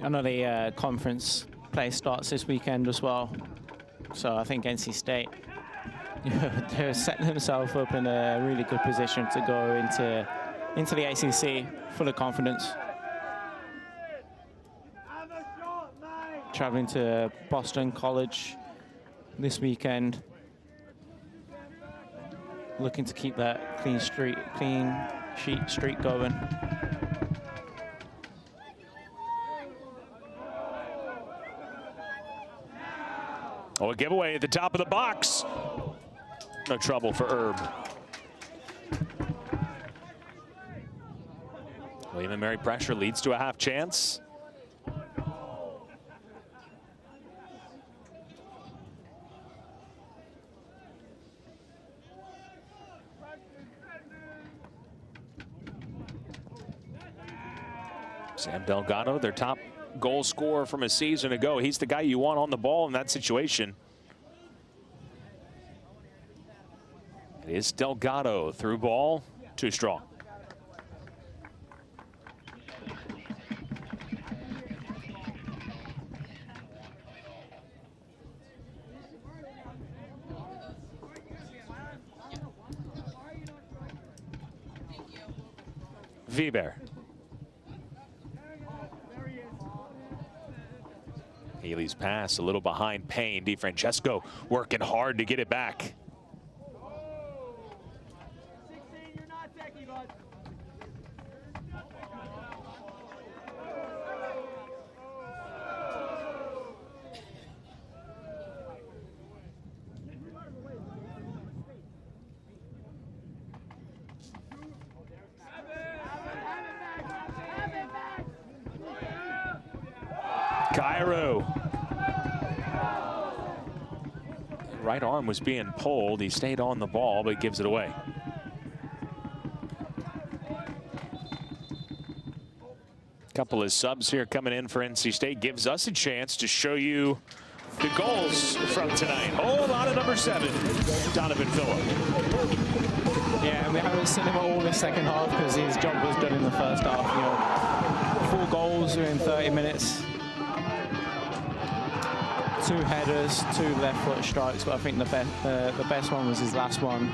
I know the conference play starts this weekend as well. So I think NC State, they're setting themselves up in a really good position to go into the ACC full of confidence. Traveling to Boston College this weekend. Looking to keep that clean sheet streak going. Oh, a giveaway at the top of the box. No trouble for Herb. William & Mary pressure leads to a half chance. Sam Delgado, their top goal scorer from a season ago. He's the guy you want on the ball in that situation. It is Delgado through ball, too strong. Weber. Healy's pass a little behind Payne. DiFrancesco working hard to get it back. Cairo. Right arm was being pulled. He stayed on the ball, but gives it away. Couple of subs here coming in for NC State. Gives us a chance to show you the goals from tonight. Oh, a lot of number 7, Donavan Phillip. Yeah, and we haven't seen him all the second half because his job was done in the first half. You know, 4 goals within 30 minutes. 2 headers, 2 left foot strikes, but I think the best one was his last one.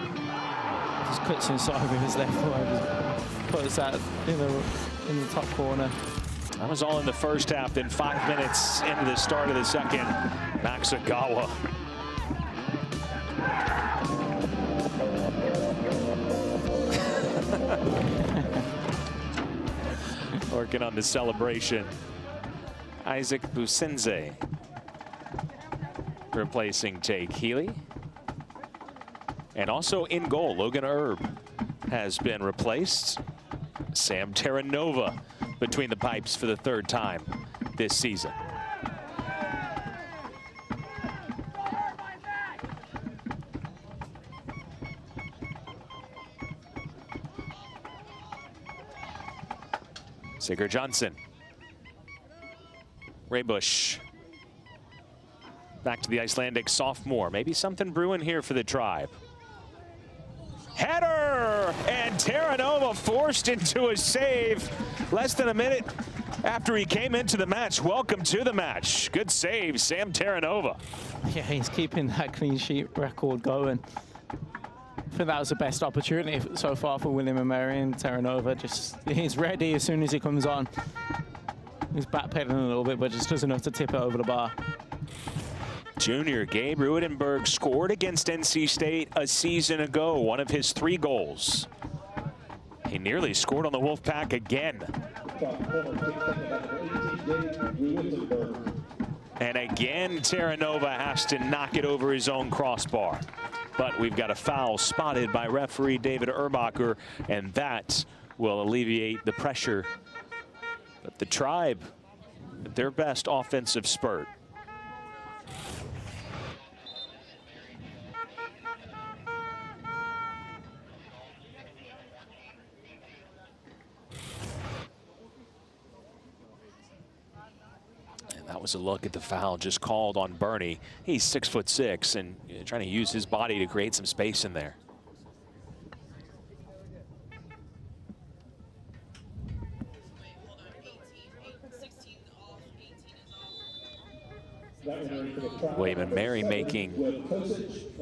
Just cuts inside with his left foot, just puts that in the top corner. That was all in the first half. Then 5 minutes into the start of the second, Maxagawa. Working on the celebration. Isaac Busenze replacing Jake Healy. And also in goal, Logan Erb has been replaced. Sam Terranova between the pipes for the 3rd time this season. Sigurd Johnson. Raybush. Back to the Icelandic sophomore. Maybe something brewing here for the Tribe. Header! And Terranova forced into a save less than a minute after he came into the match. Welcome to the match. Good save, Sam Terranova. Yeah, he's keeping that clean sheet record going. I think that was the best opportunity so far for William & Mary. And Terranova he's ready as soon as he comes on. He's backpedaling a little bit, but just does enough to tip it over the bar. Junior Gabe Rudenberg scored against NC State a season ago, one of his 3 goals. He nearly scored on the Wolfpack again. And again, Terranova has to knock it over his own crossbar. But we've got a foul spotted by referee David Erbacher, and that will alleviate the pressure. But the Tribe, their best offensive spurt. That was a look at the foul just called on Bernie. He's 6'6" and trying to use his body to create some space in there. William & Mary making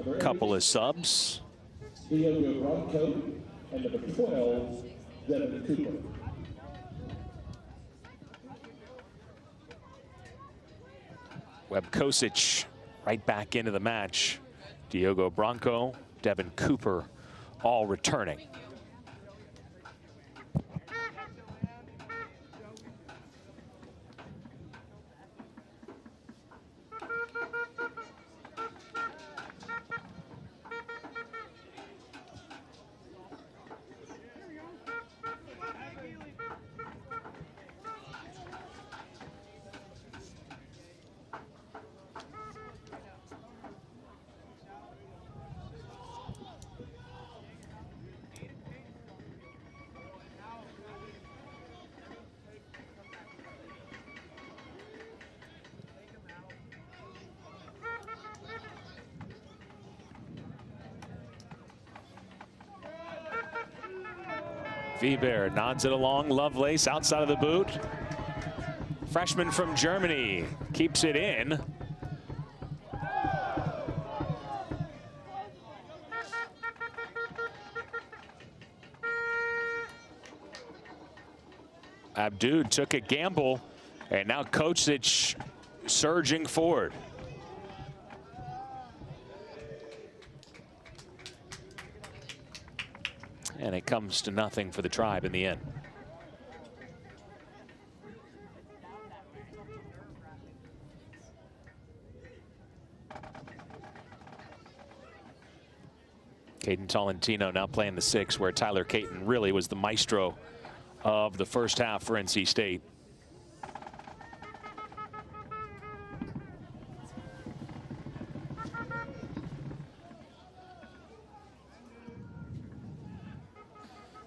a couple of subs. Diego and number 12, Devin Cooper. Webb Kosic right back into the match. Diogo Branco, Devin Cooper, all returning. Weber nods it along. Lovelace outside of the boot. Freshman from Germany keeps it in. Abdu took a gamble, and now Kosic surging forward. And it comes to nothing for the Tribe in the end. Caden Tolentino now playing the 6, where Tyler Caton really was the maestro of the first half for NC State.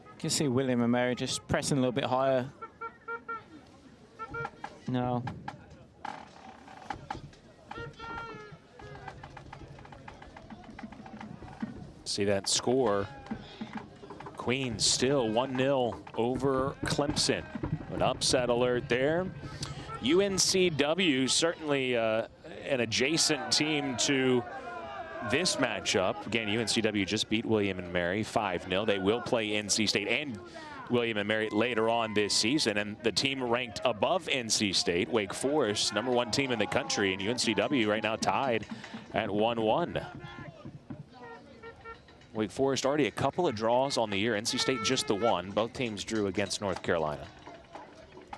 You can see William and Mary just pressing a little bit higher. No. See that score. Queens still 1-0 over Clemson. An upset alert there. UNCW certainly an adjacent team to this matchup. Again, UNCW just beat William and Mary 5-0. They will play NC State and William and Mary later on this season. And the team ranked above NC State, Wake Forest, #1 team in the country, and UNCW right now tied at 1-1. Wake Forest already a couple of draws on the year. NC State just the one. Both teams drew against North Carolina.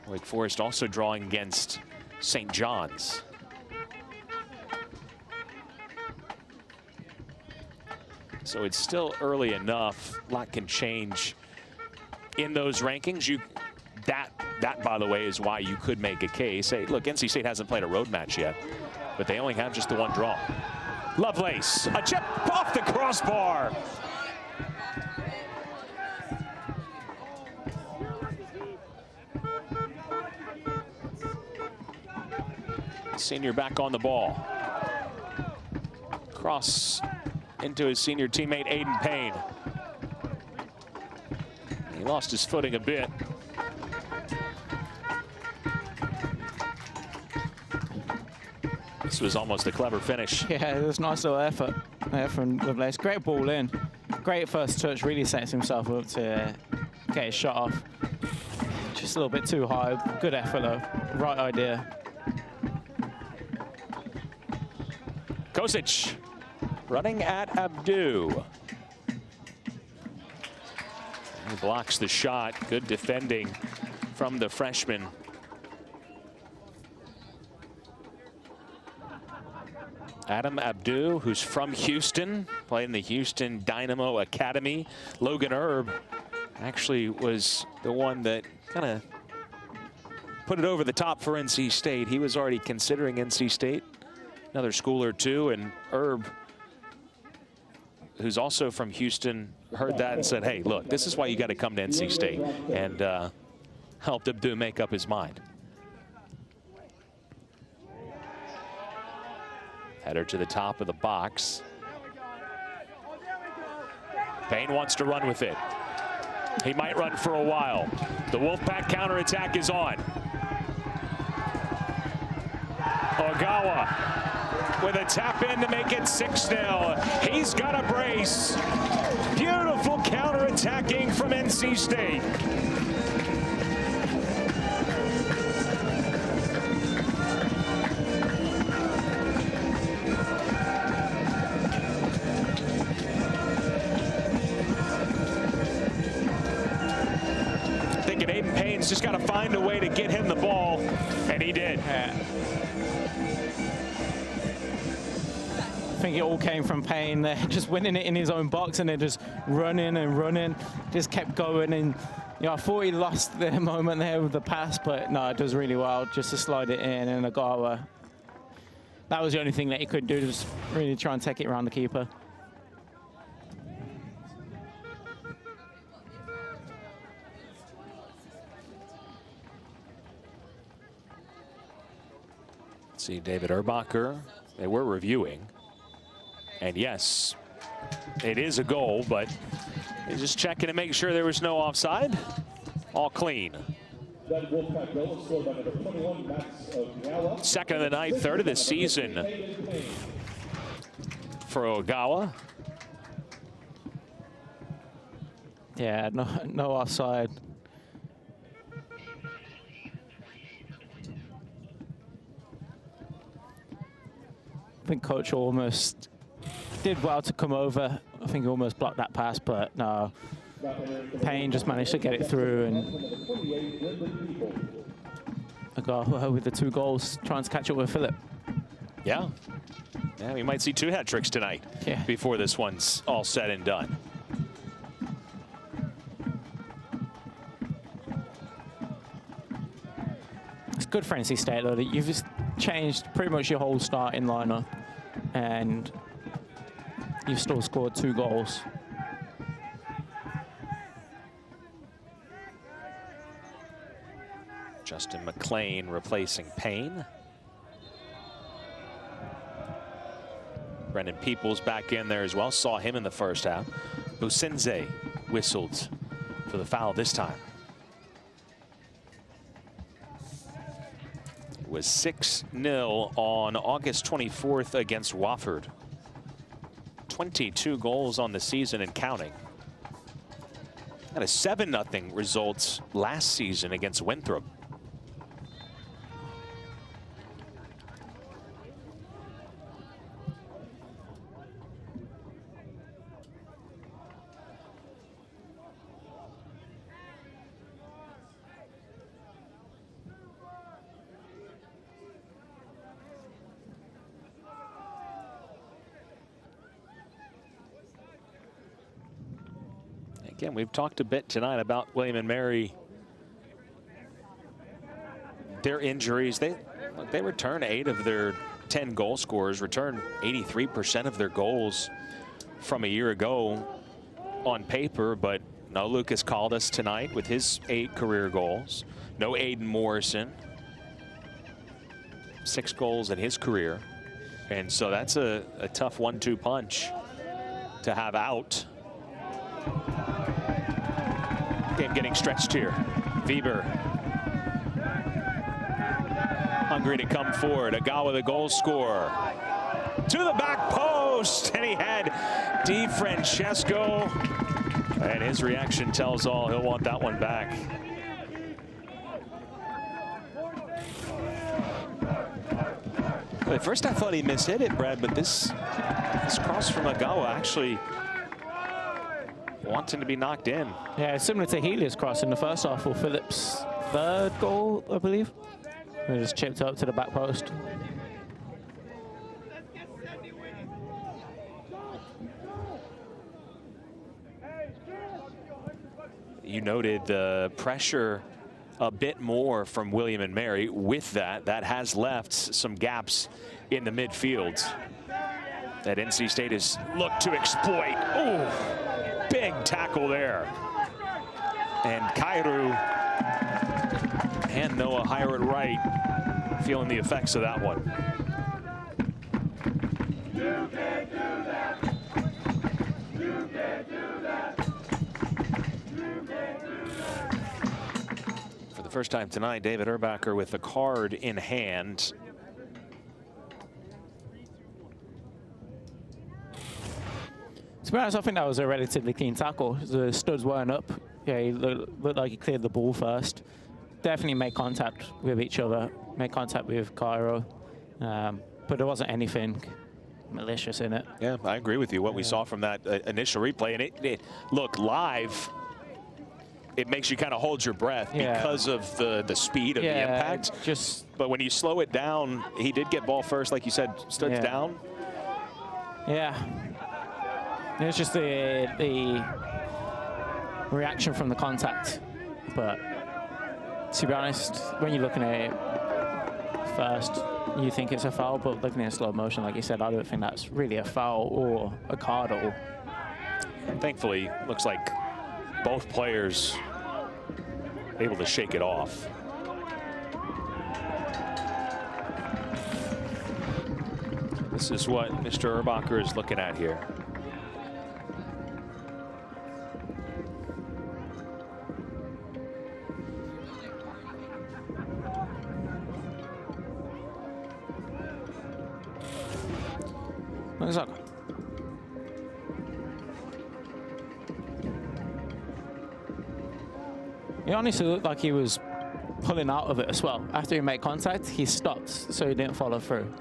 Wake Forest also drawing against St. John's. So it's still early enough. A lot can change in those rankings. That, by the way, is why you could make a case. Hey, look, NC State hasn't played a road match yet, but they only have just the one draw. Lovelace, a chip off the crossbar. Senior back on the ball. Cross into his senior teammate, Aiden Payne. He lost his footing a bit. This was almost a clever finish. Yeah, it was a nice little effort there from Lovelace. Great ball in. Great first touch, really sets himself up to get his shot off. Just a little bit too high. Good effort though, right idea. Kosic running at Abdu. He blocks the shot. Good defending from the freshman. Adam Abdu, who's from Houston, played in the Houston Dynamo Academy. Logan Erb actually was the one that kind of put it over the top for NC State. He was already considering NC State, another school or two, and Erb, who's also from Houston, heard that and said, hey, look, this is why you got to come to NC State, and helped Abdu make up his mind. Header to the top of the box. Payne wants to run with it. He might run for a while. The Wolfpack counterattack is on. Ogawa with a tap in to make it 6-0. He's got a brace. Beautiful counterattacking from NC State. Aiden Payne's just got to find a way to get him the ball, and he did. Yeah. I think it all came from Payne there, just winning it in his own box, and then just running and running, just kept going. And you know, I thought he lost the moment there with the pass, but no, it does really well just to slide it in. And Ogawa, that was the only thing that he could do, just really try and take it around the keeper. See David Erbacher, they were reviewing. And yes, it is a goal, but He's just checking to make sure there was no offside. All clean. That Wolfpack goal scored by number 21, Max Ogawa. Second of the night, third of the season for Ogawa. Yeah, no offside. I think coach almost did well to come over. I think he almost blocked that pass, but no. Payne just managed to get it through, and Ogawa with the 2 goals, trying to catch up with Phillip. Yeah. Yeah, we might see 2 hat tricks tonight before this one's all said and done. It's good for NC State, though, that you've just changed pretty much your whole starting lineup, and you've still scored 2 goals. Justin McLean replacing Payne. Brendan Peoples back in there as well. Saw him in the first half. Busenze whistled for the foul this time. It was 6-0 on August 24th against Wofford. 22 goals on the season and counting. And a 7-0 result last season against Winthrop. Again, we've talked a bit tonight about William & Mary. Their injuries, they return 8 of their 10 goal scorers, return 83% of their goals from a year ago on paper, but no Lucas Caldas tonight with his 8 career goals. No Aiden Morrison. 6 goals in his career. And so that's a tough 1-2 punch to have out. Game getting stretched here. Weber hungry to come forward. Ogawa, the goal scorer, to the back post, and he had DiFrancesco, and his reaction tells all. He'll want that one back. At first I thought he mishit it, Brad, but this cross from Ogawa actually wanting to be knocked in. Yeah, similar to Healy's cross in the first half for Phillip's 3rd goal, I believe. It just chipped up to the back post. You noted the pressure a bit more from William & Mary. With that has left some gaps in the midfield that NC State has looked to exploit. Ooh. Big tackle there. And Kairu and Noah Hyrett Wright feeling the effects of that one. You can't do that. You can't do that. You can't do that. For the first time tonight, David Urbacher with the card in hand. To be honest, I think that was a relatively clean tackle. The studs weren't up. Yeah, he looked like he cleared the ball first. Definitely made contact with each other, made contact with Cairo. But there wasn't anything malicious in it. Yeah, I agree with you. What we saw from that initial replay, and it look live, it makes you kind of hold your breath because of the speed of the impact. But when you slow it down, he did get ball first, like you said, studs down. Yeah. It's just the reaction from the contact. But to be honest, when you're looking at it first, you think it's a foul, but looking at slow motion, like you said, I don't think that's really a foul or a card at all. And thankfully, looks like both players able to shake it off. This is what Mr. Urbacher is looking at here. It honestly looked like he was pulling out of it as well. After he made contact, he stopped, so he didn't follow through.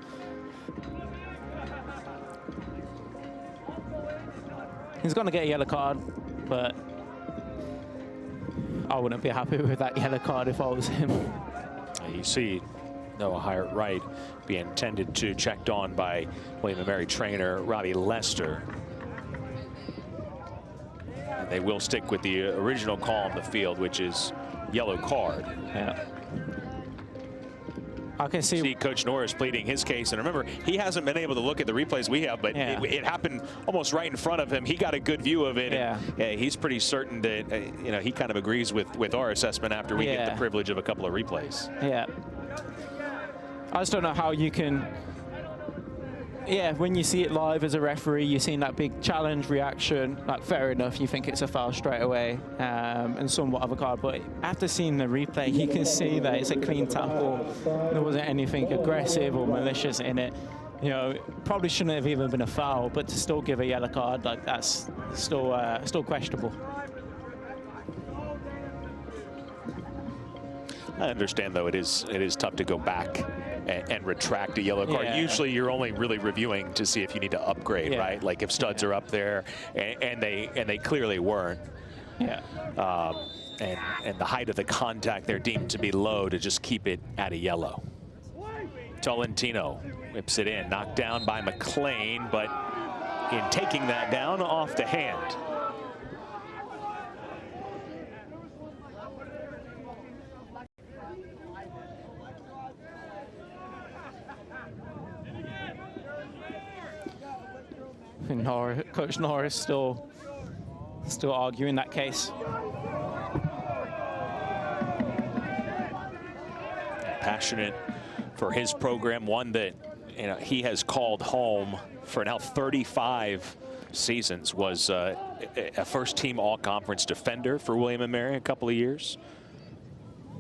He's going to get a yellow card, but I wouldn't be happy with that yellow card if I was him. You see Noah Hyatt Wright being tended to, checked on by William & Mary trainer Robbie Lester. And they will stick with the original call on the field, which is yellow card. Yeah. I can see Coach Norris pleading his case, and remember, he hasn't been able to look at the replays we have, but it happened almost right in front of him. He got a good view of it. Yeah. And, he's pretty certain that you know, he kind of agrees with our assessment after we get the privilege of a couple of replays. Yeah. I just don't know how you can. Yeah, when you see it live as a referee, you've seen that big challenge reaction. Like, fair enough, you think it's a foul straight away, and somewhat of a card. But after seeing the replay, you can see that it's a clean tackle. There wasn't anything aggressive or malicious in it. You know, probably shouldn't have even been a foul, but to still give a yellow card, like, that's still questionable. I understand, though, it is tough to go back and retract a yellow card. Yeah. Usually you're only really reviewing to see if you need to upgrade, right? Like if studs are up there and they clearly weren't. Yeah. And the height of the contact they're deemed to be low to just keep it at a yellow. Tolentino whips it in, knocked down by McLean, but in taking that down off the hand. Coach Norris still arguing that case. Passionate for his program, one that he has called home for now 35 seasons. Was a first-team all-conference defender for William & Mary a couple of years.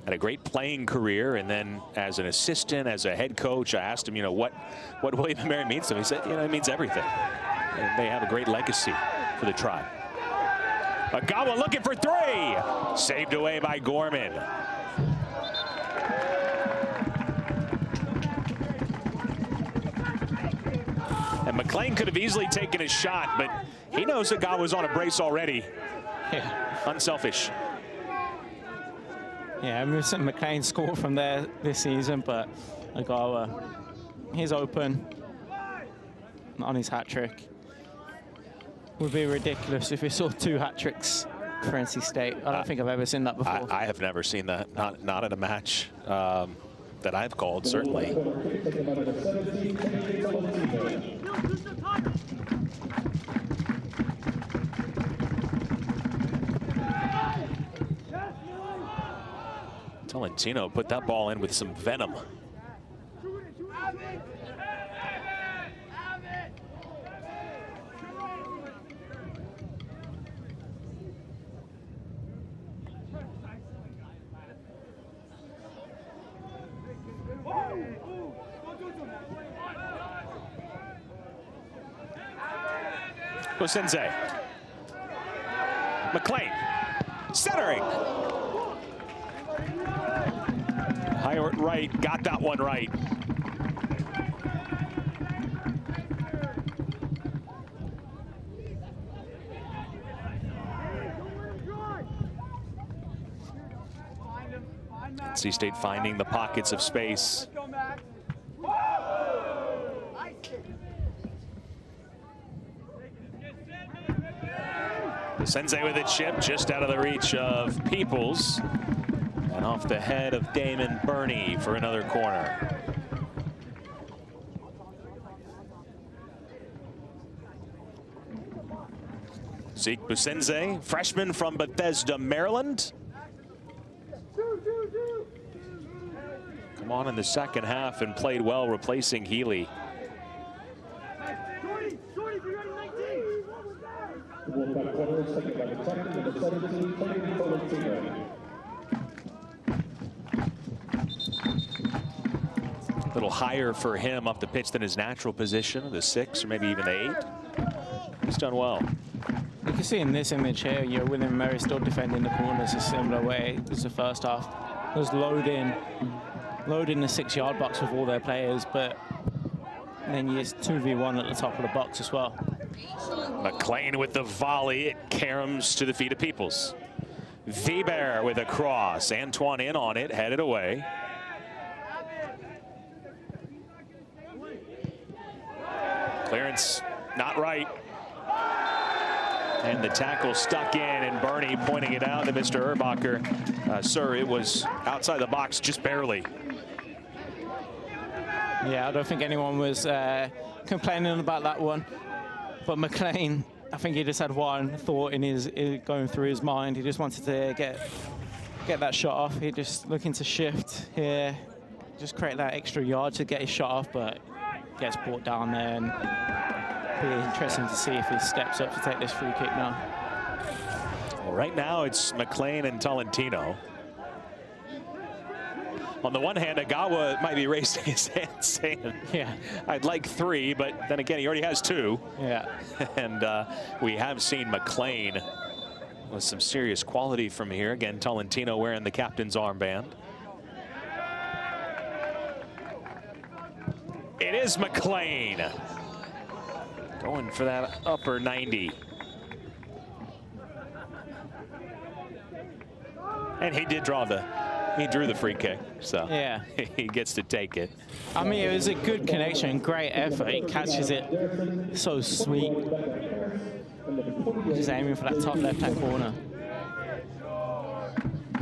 Had a great playing career, and then as an assistant, as a head coach, I asked him, what William & Mary means to him. He said, it means everything. And they have a great legacy for the tribe. Agawa looking for three. Saved away by Gorman. And McLean could have easily taken his shot, but he knows Agawa's on a brace already. Yeah. Unselfish. Yeah, McLean scored from there this season, but Agawa, he's open on his hat trick. Would be ridiculous if we saw 2 hat tricks for NC State. I don't think I've ever seen that before. I have never seen that, not in a match that I've called, certainly. Tolentino put that ball in with some venom. Sensei. McLean centering. Hyatt Wright got that one right. NC State finding the pockets of space. Sensei with a chip just out of the reach of Peoples and off the head of Damon Burney for another corner. Zeke Busenze, freshman from Bethesda, Maryland. Come on in the second half and played well, replacing Healy. A little higher for him up the pitch than his natural position, the 6 or maybe even the 8. He's done well. You can see in this image here, William Mary still defending the corners a similar way as the first half. It was loading the 6-yard box with all their players, but then you just 2v1 at the top of the box as well. McLean with the volley. It caroms to the feet of Peoples. Weber with a cross. Antoine in on it, headed away. Clearance not right. And the tackle stuck in, and Bernie pointing it out to Mr. Erbacher. Sir, it was outside the box just barely. Yeah, I don't think anyone was complaining about that one. But McLean, I think he just had one thought in his going through his mind. He just wanted to get that shot off. He just looking to shift here, just create that extra yard to get his shot off, but gets brought down there. And be interesting to see if he steps up to take this free kick now. Well, right now it's McLean and Tolentino. On the one hand, Agawa might be raising his hand saying, yeah, I'd like 3, but then again, he already has 2. Yeah. And we have seen McLean with some serious quality from here. Again, Tolentino wearing the captain's armband. It is McLean. Going for that upper 90. And he did draw he drew the free kick, so yeah, he gets to take it. I mean, it was a good connection, great effort. He catches it so sweet. Just aiming for that top left-hand corner.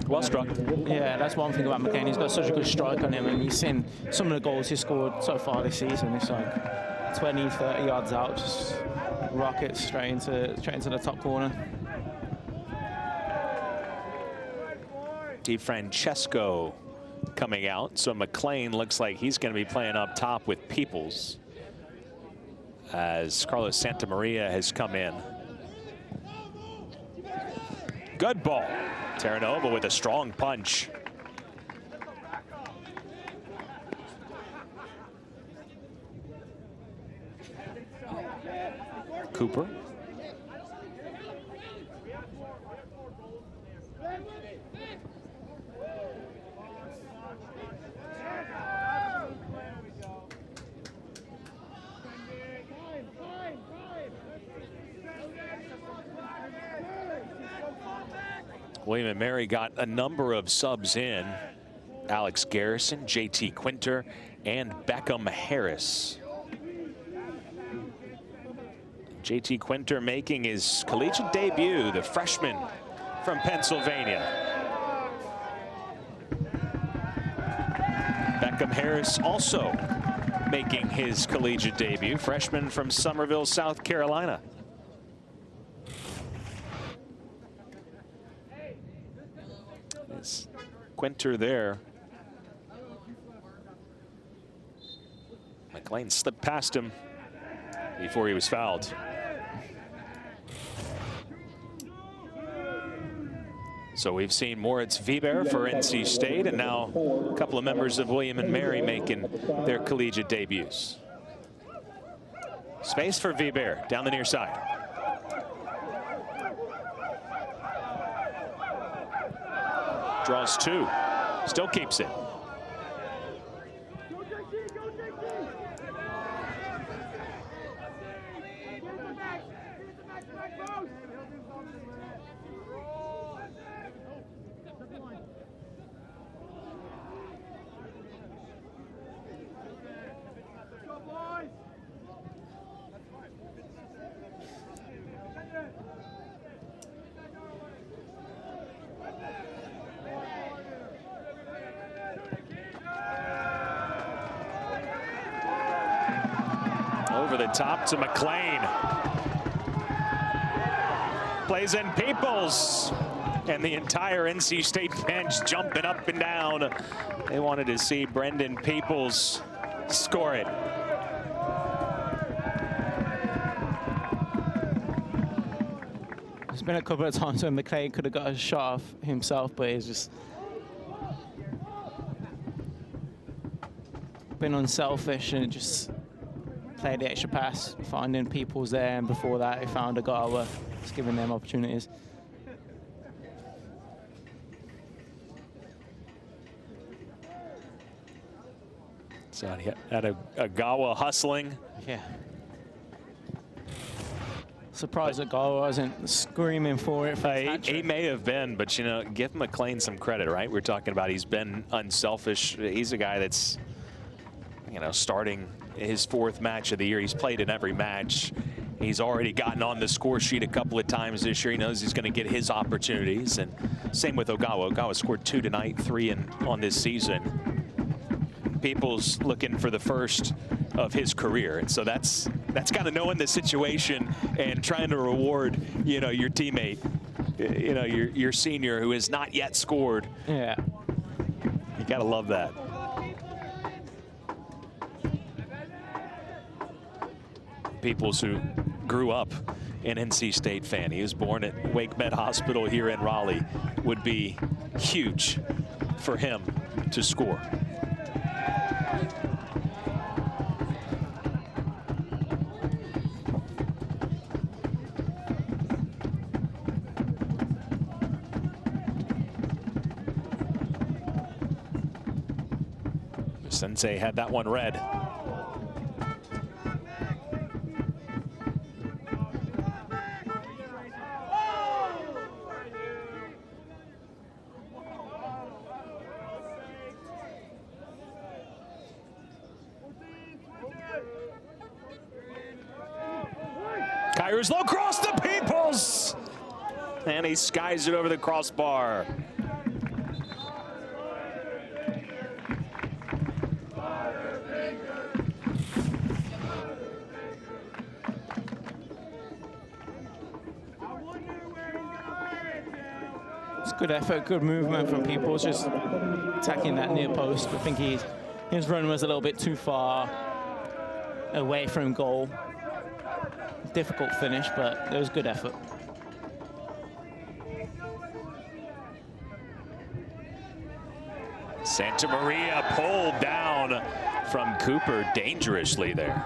Well struck. Yeah, that's one thing about McLean. He's got such a good strike on him, and you've seen some of the goals he scored so far this season. It's like 20, 30 yards out, just rockets straight into the top corner. Di Francesco coming out, so McLean looks like he's going to be playing up top with Peoples as Carlos Santamaria has come in. Good ball. Terranova with a strong punch. Cooper. William & Mary got a number of subs in. Alex Garrison, JT Quinter, and Beckham Harris. JT Quinter making his collegiate debut, the freshman from Pennsylvania. Beckham Harris also making his collegiate debut, freshman from Summerville, South Carolina. Quinter there. McLean slipped past him before he was fouled. So we've seen Moritz Weber for NC State, and now a couple of members of William & Mary making their collegiate debuts. Space for Weber down the near side. Draws 2, still keeps it. Over the top to McLean. Plays in Peoples. And the entire NC State bench jumping up and down. They wanted to see Brendan Peoples score it. There's been a couple of times when McLean could have got a shot off himself, but he's just been unselfish and just played the extra pass, finding people's there, and before that, he found a Gawa, just giving them opportunities. So he had a Gawa hustling. Yeah. Surprised that Gawa wasn't screaming for it. He may have been, but you know, give McLean some credit, right? We're talking about he's been unselfish. He's a guy that's, you know, starting his 4th match of the year. He's played in every match. He's already gotten on the score sheet a couple of times this year. He knows he's going to get his opportunities. And same with Ogawa. Ogawa scored 2 tonight, 3 on this season. People's looking for the first of his career, and so that's kind of knowing the situation and trying to reward, you know, your teammate, you know, your senior who has not yet scored. Yeah, you gotta love that. Peoples, who grew up an NC State fan, he was born at Wake Med Hospital here in Raleigh, would be huge for him to score. Sensei had that one read. Kyrus low cross to Peoples, and he skies it over the crossbar. Good effort, good movement from Peoples, just attacking that near post. I think his run was a little bit too far away from goal. Difficult finish, but it was good effort. Santa Maria pulled down from Cooper dangerously there.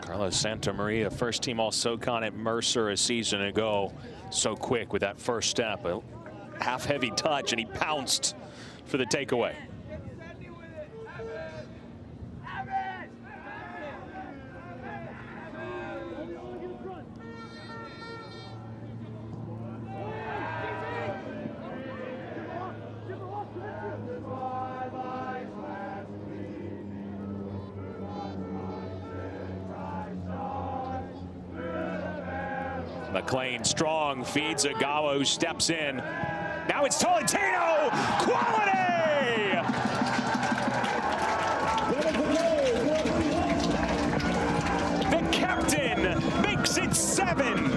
Carlos Santa Maria, first team All-SoCon at Mercer a season ago. So quick with that first step, a half heavy touch, and he pounced for the takeaway. McLean strong, feeds Agawa, who steps in. Now it's Tolentino, quality! The captain makes it 7.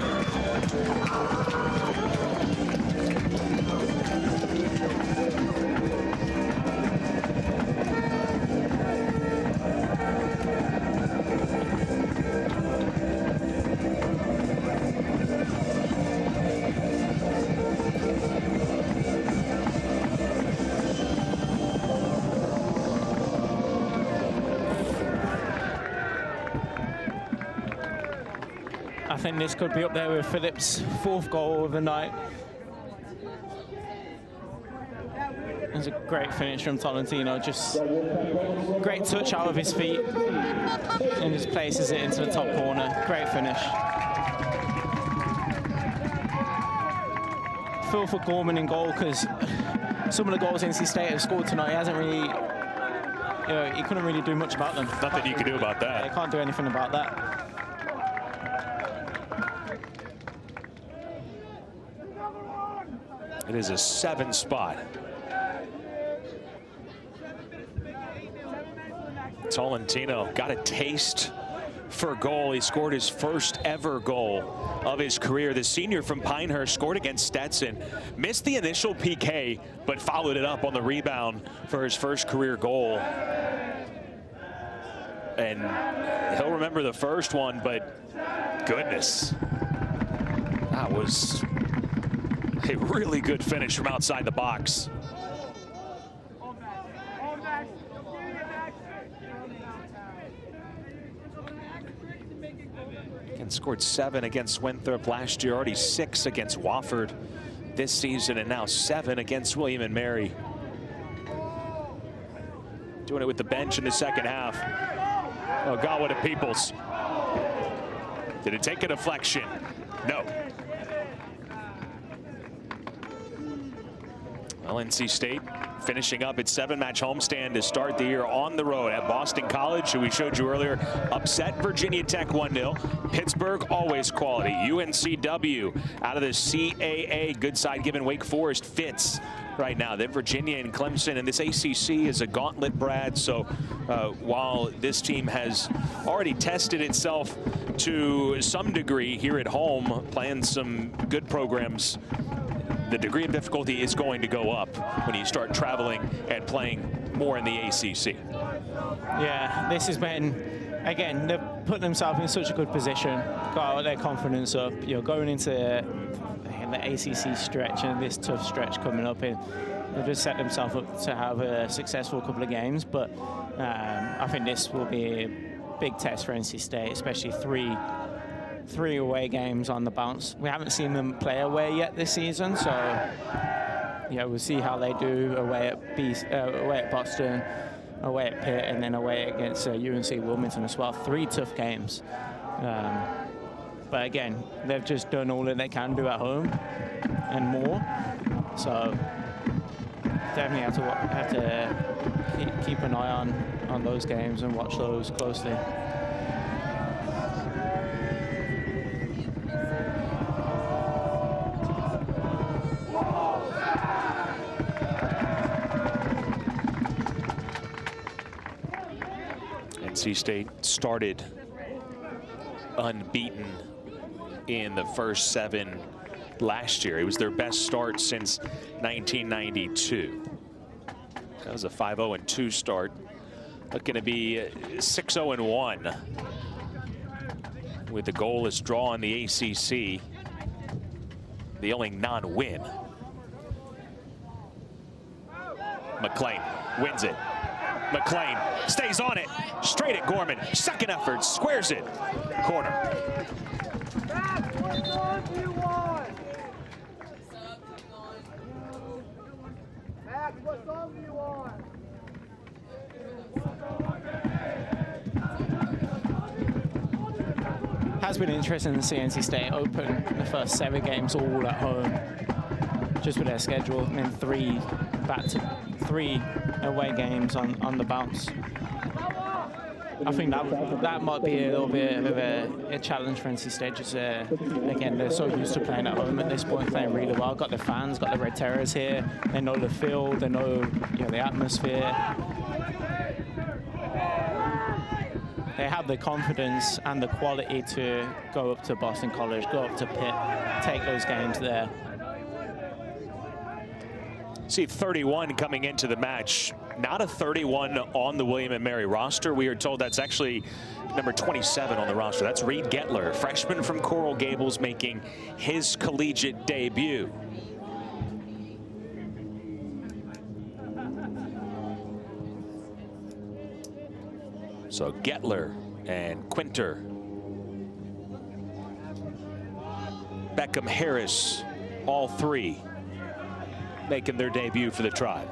I think this could be up there with Phillip's 4th goal of the night. It was a great finish from Tolentino, just great touch out of his feet and just places it into the top corner. Great finish. Feel for Gorman in goal, because some of the goals NC State have scored tonight, he hasn't really, you know, he couldn't really do much about them. Nothing you can do about that. They can't do anything about that. It is a 7 spot. Tolentino got a taste for goal. He scored his first ever goal of his career. The senior from Pinehurst scored against Stetson, missed the initial PK, but followed it up on the rebound for his first career goal. And he'll remember the first one, but goodness, that was A really good finish from outside the box. And scored 7 against Winthrop last year, already 6 against Wofford this season, and now 7 against William & Mary. Doing it with the bench in the second half. Ogawa to Peoples. Did it take a deflection? No. Well, NC State finishing up its 7-match homestand to start the year on the road at Boston College, who we showed you earlier, upset Virginia Tech 1-0. Pittsburgh, always quality. UNCW out of the CAA, good side given Wake Forest fits right now. Then Virginia and Clemson, and this ACC is a gauntlet, Brad. So while this team has already tested itself to some degree here at home, playing some good programs, the degree of difficulty is going to go up when you start traveling and playing more in the ACC. Yeah, this has been, again, they've put themselves in such a good position, got their confidence up, you know, going into the ACC stretch and this tough stretch coming up, and they've just set themselves up to have a successful couple of games. But I think this will be a big test for NC State, especially three away games on the bounce. We haven't seen them play away yet this season, so yeah, we'll see how they do away at Boston, away at Pitt, and then away against UNC Wilmington as well. 3 tough games. But again, they've just done all that they can do at home and more. So definitely have to keep an eye on those games and watch those closely. NC State started unbeaten in the first 7 last year. It was their best start since 1992. That was a 5-0-2 start. Looking to be 6-0-1 with the goalless draw in the ACC, the only non-win. McLean wins it. McLean stays on it, straight at Gorman. Second effort, squares it. Corner. Has been interesting to see NC State open the first 7 games all at home, just with their schedule, and then 3 away games on the bounce. I think that might be a little bit of a challenge for NC State. Just again, they're so used to playing at home at this point, playing really well. Got the fans, got the Red Terrors here. They know the field, they know the atmosphere. They have the confidence and the quality to go up to Boston College, go up to Pitt, take those games there. See 31 coming into the match. Not a 31 on the William & Mary roster. We are told that's actually number 27 on the roster. That's Reed Gettler, freshman from Coral Gables, making his collegiate debut. So Gettler and Quinter, Beckham, Harris, all 3 making their debut for the Tribe.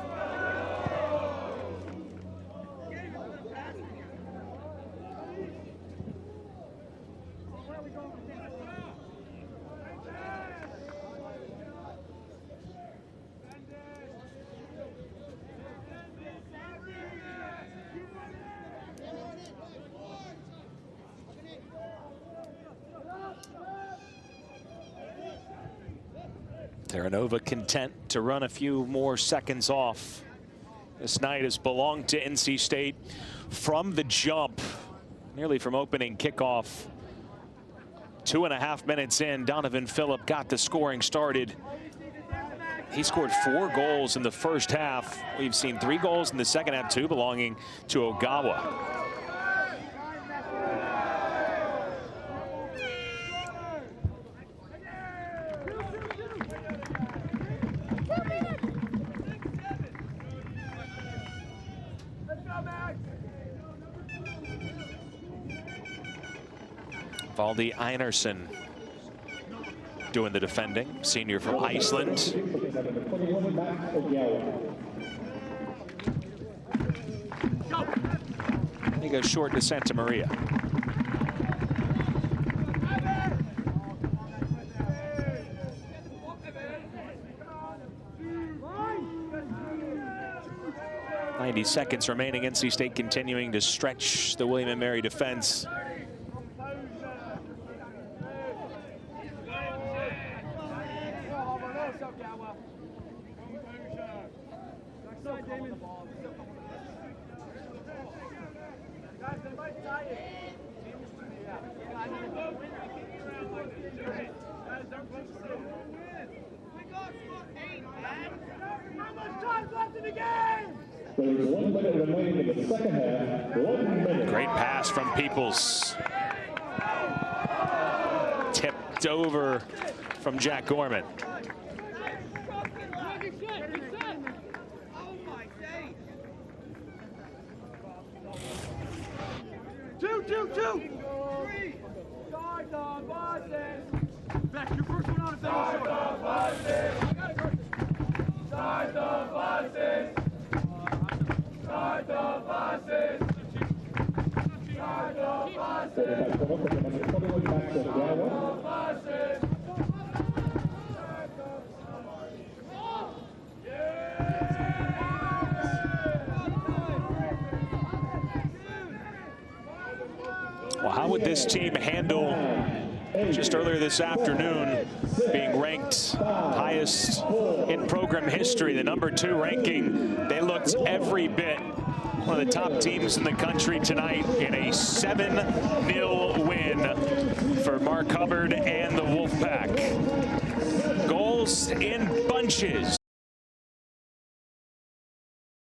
Terranova content to run a few more seconds off. This night has belonged to NC State from the jump, nearly from opening kickoff. 2.5 minutes in, Donavan Phillip got the scoring started. He scored 4 goals in the first half. We've seen 3 goals in the second half, 2 belonging to Ogawa. Valdi Einarsson doing the defending, senior from Iceland. He goes short to Santa Maria. Seconds remaining. NC State continuing to stretch the William & Mary defense. There's 1 minute remaining in the second half. 1 minute. Great pass from Peoples. Tipped over from Jack Gorman. Two. Back, your first one on if Start the buses. Start the buses. Start the buses. Well, how would this team handle just earlier this afternoon being ranked highest in program history, the #2 ranking? They looked every bit one of the top teams in the country tonight in a 7-0 win for Mark Hubbard and the Wolfpack. Goals in bunches.